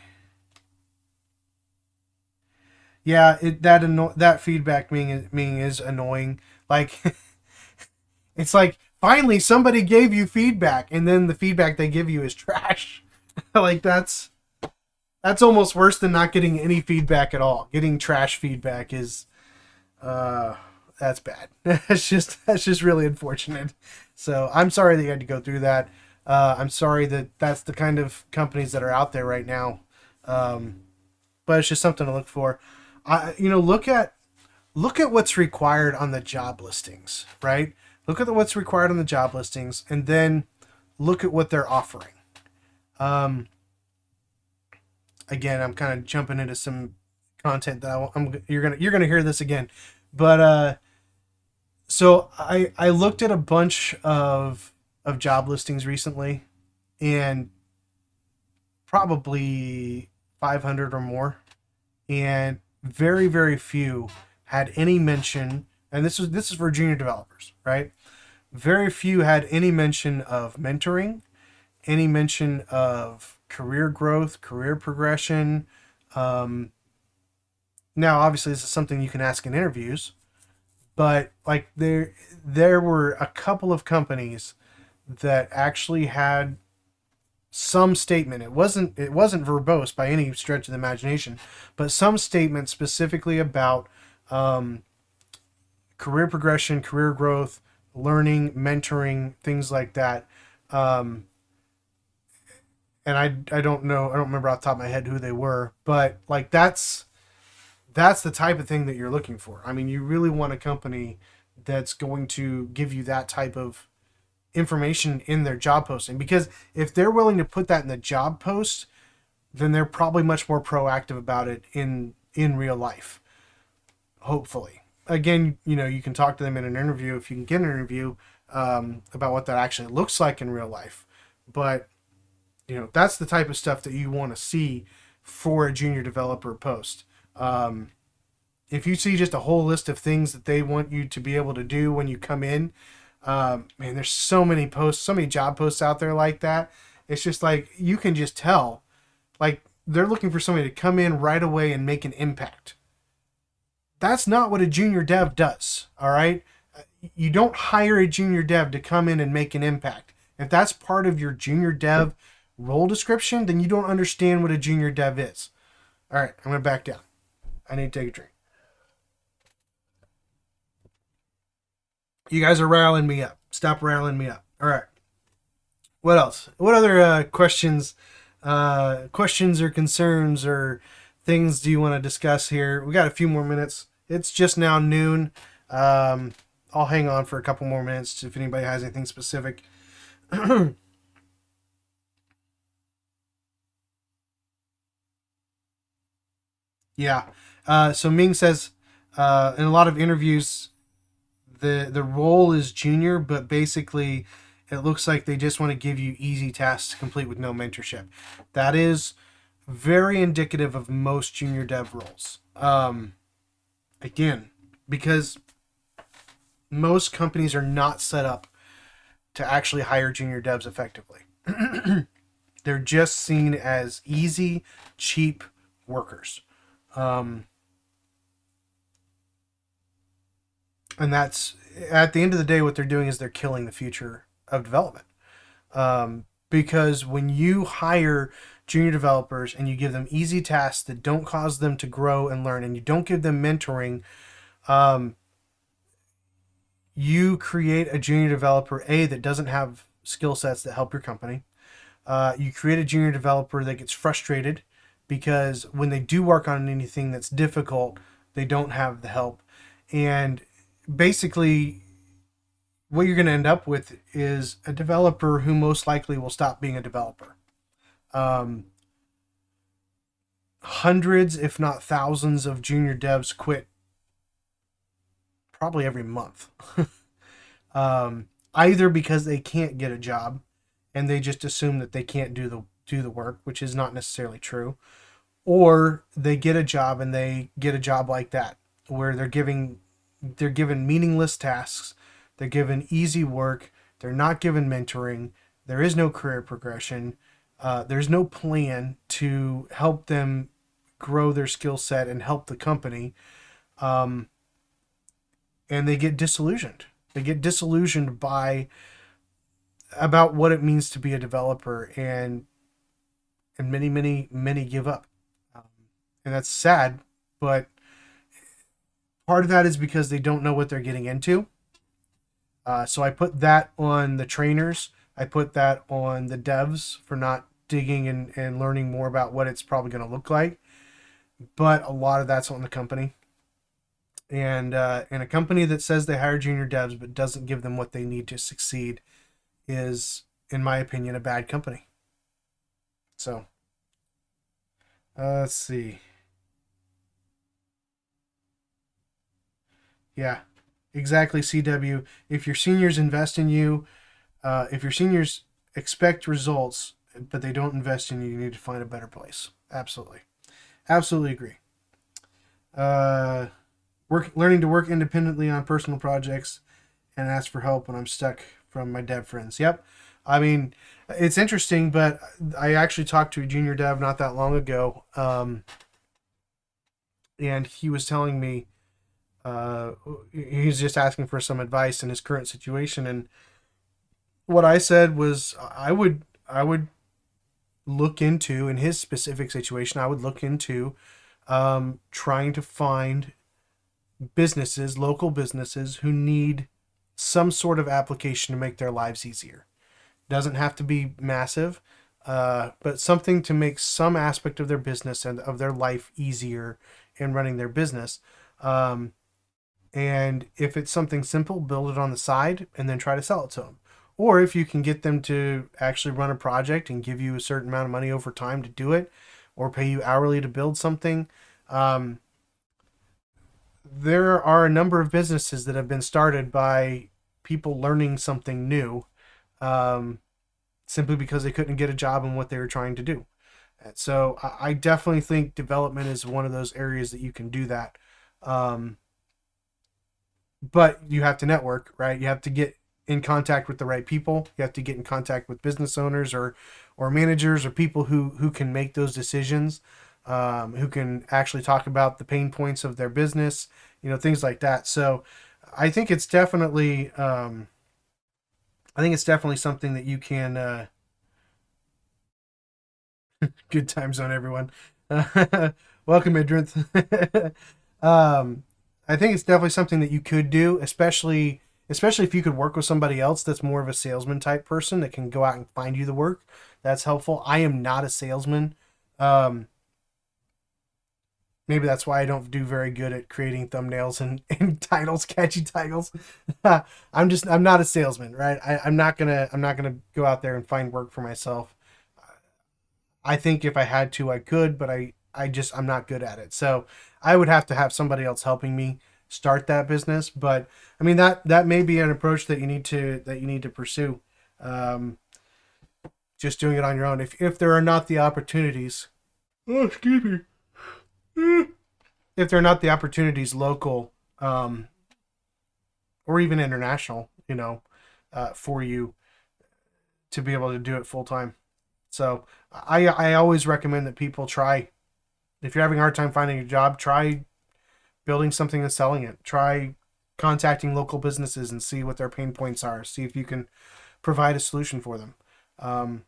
Yeah, that feedback being is annoying. Like it's like finally somebody gave you feedback, and then the feedback they give you is trash. Like that's almost worse than not getting any feedback at all. Getting trash feedback is that's bad. That's just really unfortunate. So I'm sorry that you had to go through that. I'm sorry that that's the kind of companies that are out there right now. But it's just something to look for. Look at what's required on the job listings, right? Look at what's required on the job listings, and then look at what they're offering. Again, I'm kind of jumping into some content that you're gonna hear this again, but so I looked at a bunch of job listings recently, and probably 500 or more, and very, very few had any mention, and this is for junior developers, right? Very few had any mention of mentoring, any mention of career growth, career progression. Now, obviously, this is something you can ask in interviews, but like there were a couple of companies that actually had some statement. It wasn't verbose by any stretch of the imagination, but some statement specifically about career progression, career growth, learning, mentoring, things like that. And I don't know, I don't remember off the top of my head who they were, but like that's the type of thing that you're looking for. I mean, you really want a company that's going to give you that type of information in their job posting, because if they're willing to put that in the job post, then they're probably much more proactive about it in real life, hopefully. Again, you can talk to them in an interview if you can get an interview about what that actually looks like in real life. But that's the type of stuff that you want to see for a junior developer post. if you see just a whole list of things that they want you to be able to do when you come in, man, there's so many posts, so many job posts out there like that. It's just like you can just tell, like they're looking for somebody to come in right away and make an impact. That's not what a junior dev does. All right, you don't hire a junior dev to come in and make an impact. If that's part of your junior dev role description, then you don't understand what a junior dev is. All right, I'm gonna back down. I need to take a drink. You guys are riling me up. Stop riling me up. All right. What else? What other questions or concerns or things do you want to discuss here? We got a few more minutes. It's just now noon. I'll hang on for a couple more minutes if anybody has anything specific. Yeah. So Ming says in a lot of interviews, the role is junior, but basically it looks like they just want to give you easy tasks to complete with no mentorship. That is very indicative of most junior dev roles. Again, because most companies are not set up to actually hire junior devs effectively. They're just seen as easy, cheap workers. Um, and that's at the end of the day, what they're doing is they're killing the future of development. Because when you hire junior developers and you give them easy tasks that don't cause them to grow and learn, and you don't give them mentoring, um, you create a junior developer that doesn't have skill sets that help your company. You create a junior developer that gets frustrated because when they do work on anything that's difficult, they don't have the help. And basically, what you're going to end up with is a developer who most likely will stop being a developer. Um, Hundreds, if not thousands, of junior devs quit probably every month. Either because they can't get a job and they just assume that they can't do the work, which is not necessarily true, or they get a job and they get a job like that where they're given meaningless tasks, they're given easy work, they're not given mentoring, there is no career progression, there's no plan to help them grow their skill set and help the company, um, and they get disillusioned. They get disillusioned by about what it means to be a developer, and many give up, um, and that's sad. But part of that is because they don't know what they're getting into. So I put that on the trainers. I put that on the devs for not digging and learning more about what it's probably going to look like. But a lot of that's on the company. And a company that says they hire junior devs but doesn't give them what they need to succeed is, in my opinion, a bad company. So let's see. Yeah, exactly. CW. If your seniors invest in you, if your seniors expect results but they don't invest in you, you need to find a better place. Absolutely, absolutely agree. Uh, learning to work independently on personal projects and ask for help when I'm stuck from my dev friends. Yep. I mean, it's interesting, but I actually talked to a junior dev not that long ago, and he was telling me uh, he's just asking for some advice in his current situation. And what I said was I would look into, in his specific situation, I would look into trying to find businesses, local businesses, who need some sort of application to make their lives easier. Doesn't have to be massive, but something to make some aspect of their business and of their life easier in running their business. Um, and if it's something simple, build it on the side and then try to sell it to them. Or if you can get them to actually run a project and give you a certain amount of money over time to do it, or pay you hourly to build something, um, there are a number of businesses that have been started by people learning something new, um, simply because they couldn't get a job in what they were trying to do. So I definitely think development is one of those areas that you can do that. But you have to network, right? You have to get in contact with the right people. You have to get in contact with business owners or managers or people who can make those decisions, who can actually talk about the pain points of their business, things like that. So I think it's definitely something that you can. Good time zone, everyone. Welcome, Idrinth. I think it's definitely something that you could do, especially if you could work with somebody else that's more of a salesman type person that can go out and find you the work. That's helpful. I am not a salesman. Um, Maybe that's why I don't do very good at creating thumbnails and titles, catchy titles. I'm not a salesman, right? I'm not gonna go out there and find work for myself. I think if I had to, I could, but I'm not good at it. So I would have to have somebody else helping me start that business. But I mean that may be an approach that you need to pursue. Um, just doing it on your own. If there are not the opportunities, oh excuse me, if there are not the opportunities local, or even international, for you to be able to do it full time. So I always recommend that people try. If you're having a hard time finding a job, try building something and selling it. Try contacting local businesses and see what their pain points are. See if you can provide a solution for them. Um,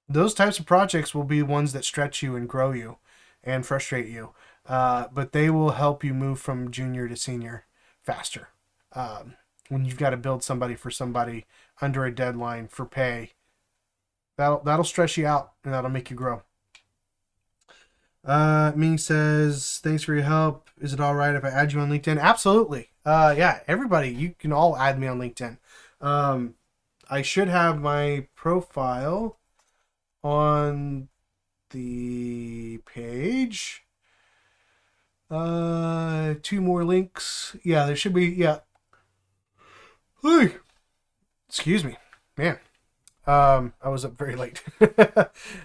those types of projects will be ones that stretch you and grow you and frustrate you. But they will help you move from junior to senior faster. When you've got to build somebody for somebody under a deadline for pay, that'll stress you out and that'll make you grow. Ming says, thanks for your help. Is it all right if I add you on LinkedIn? Absolutely. Yeah, everybody, you can all add me on LinkedIn. I should have my profile on the page. Two more links. Yeah, there should be. Yeah. Hey, excuse me, man. I was up very late.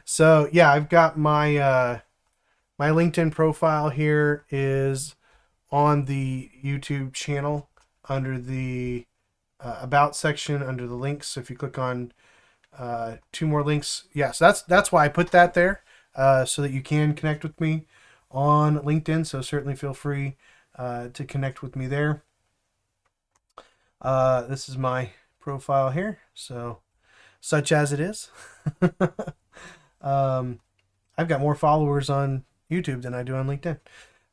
So yeah, I've got my LinkedIn profile here is on the YouTube channel under the about section under the links. So if you click on two more links, yes, that's why I put that there, so that you can connect with me on LinkedIn. So certainly feel free to connect with me there. This is my profile here, so such as it is. I've got more followers on YouTube than I do on LinkedIn.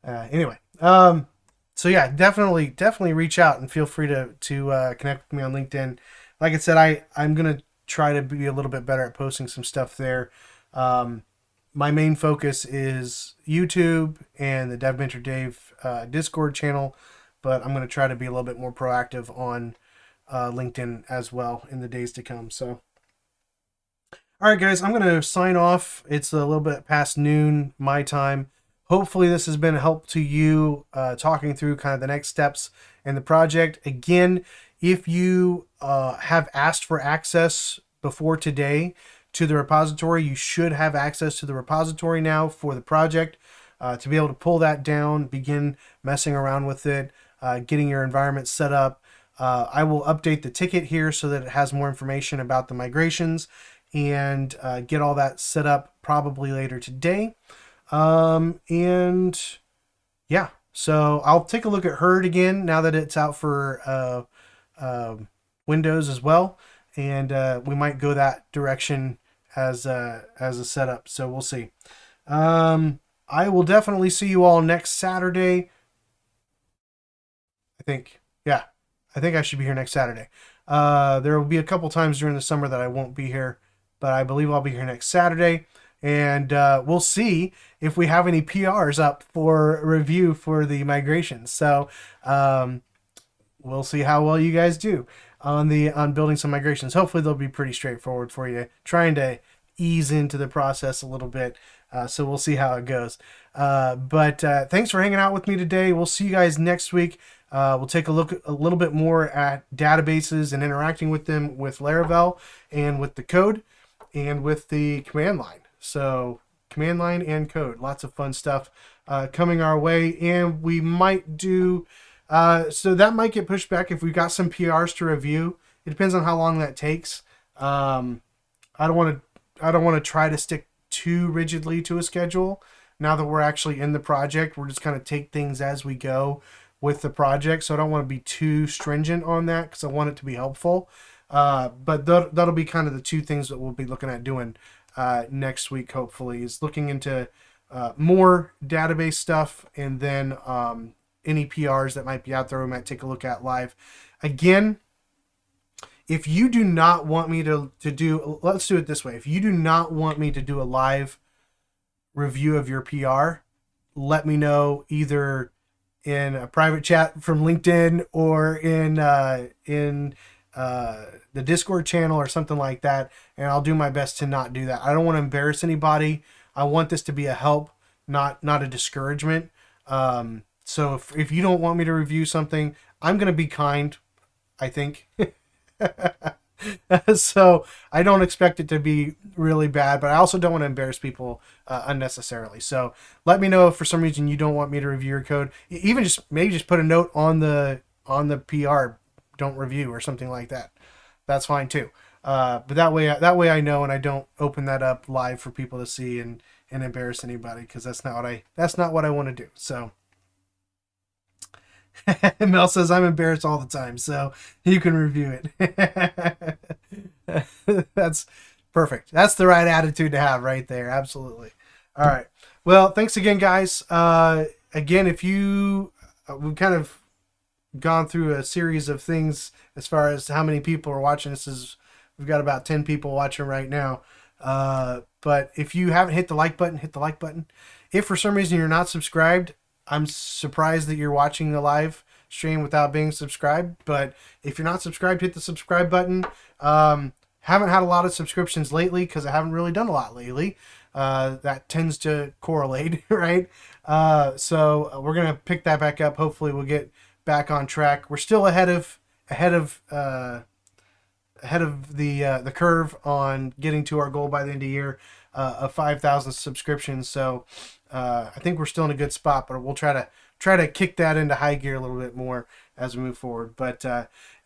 Anyway, so yeah, definitely reach out and feel free to connect with me on LinkedIn. Like I said, I'm gonna try to be a little bit better at posting some stuff there. My main focus is YouTube and the Dev Mentor Dave Discord channel, but I'm gonna try to be a little bit more proactive on LinkedIn as well in the days to come. So. All right, guys, I'm going to sign off. It's a little bit past noon my time. Hopefully this has been a help to you talking through kind of the next steps in the project. Again, if you have asked for access before today to the repository, you should have access to the repository now for the project to be able to pull that down, begin messing around with it, getting your environment set up. I will update the ticket here so that it has more information about the migrations and get all that set up probably later today. And yeah, so I'll take a look at Herd again now that it's out for Windows as well, and we might go that direction as a setup. So we'll see. I will definitely see you all next Saturday. I think, yeah, I think I should be here next Saturday. There will be a couple times during the summer that I won't be here, but I believe I'll be here next Saturday. And we'll see if we have any PRs up for review for the migration. So we'll see how well you guys do on building some migrations. Hopefully they'll be pretty straightforward for you. Trying to ease into the process a little bit. So we'll see how it goes. But thanks for hanging out with me today. We'll see you guys next week. We'll take a look a little bit more at databases and interacting with them with Laravel and with the code and with the command line. So command line and code, lots of fun stuff. coming our way, and we might do. So that might get pushed back if we've got some PRs to review. It depends on how long that takes. I don't want to. I don't want to try to stick too rigidly to a schedule. Now that we're actually in the project, we're just kind of take things as we go with the project. So I don't want to be too stringent on that because I want it to be helpful. But that'll be kind of the two things that we'll be looking at doing next week, hopefully, is looking into more database stuff, and then any PRs that might be out there we might take a look at live. Again, if you do not want me to do, let's do it this way. If you do not want me to do a live review of your PR, let me know either in a private chat from LinkedIn or in the Discord channel or something like that, and I'll do my best to not do that. I don't want to embarrass anybody. I want this to be a help, not a discouragement. So if you don't want me to review something, I'm going to be kind, I think. So I don't expect it to be really bad, but I also don't want to embarrass people unnecessarily. So let me know if for some reason you don't want me to review your code. Even maybe just put a note on the PR, don't review or something like that. That's fine too. But that way I know, and I don't open that up live for people to see and embarrass anybody, because that's not what I want to do. So Mel says I'm embarrassed all the time, so you can review it. That's perfect. That's the right attitude to have right there. Absolutely. All right. Well, thanks again, guys. Again, if you, we've kind of gone through a series of things as far as how many people are watching. We've got about 10 people watching right now. But if you haven't hit the like button, hit the like button. If for some reason you're not subscribed, I'm surprised that you're watching the live stream without being subscribed. But if you're not subscribed, hit the subscribe button. Haven't had a lot of subscriptions lately because I haven't really done a lot lately. That tends to correlate, right? So we're gonna pick that back up. Hopefully, we'll get back on track. We're still ahead of the curve on getting to our goal by the end of the year of 5,000 subscriptions. So I think we're still in a good spot, but we'll try to kick that into high gear a little bit more as we move forward. But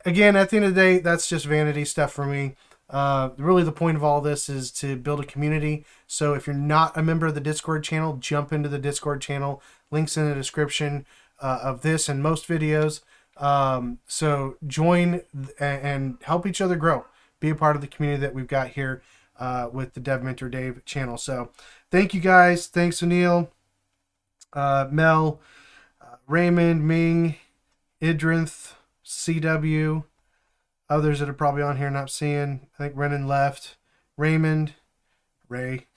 again, at the end of the day, that's just vanity stuff for me. Really, the point of all this is to build a community. So if you're not a member of the Discord channel, jump into the Discord channel. Links in the description of this and most videos. So join and help each other grow. Be a part of the community that we've got here with the Dev Mentor Dave channel. So thank you guys. Thanks, Anil, Mel, Raymond, Ming, Idrinth, CW, others that are probably on here not seeing. I think Renan left. Raymond, Ray,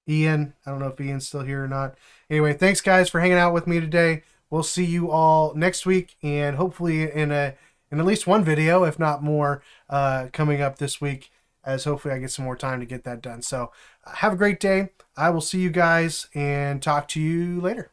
Ian. I don't know if Ian's still here or not. Anyway, thanks guys for hanging out with me today. We'll see you all next week, and hopefully in at least one video, if not more, coming up this week, as hopefully I get some more time to get that done. So have a great day. I will see you guys and talk to you later.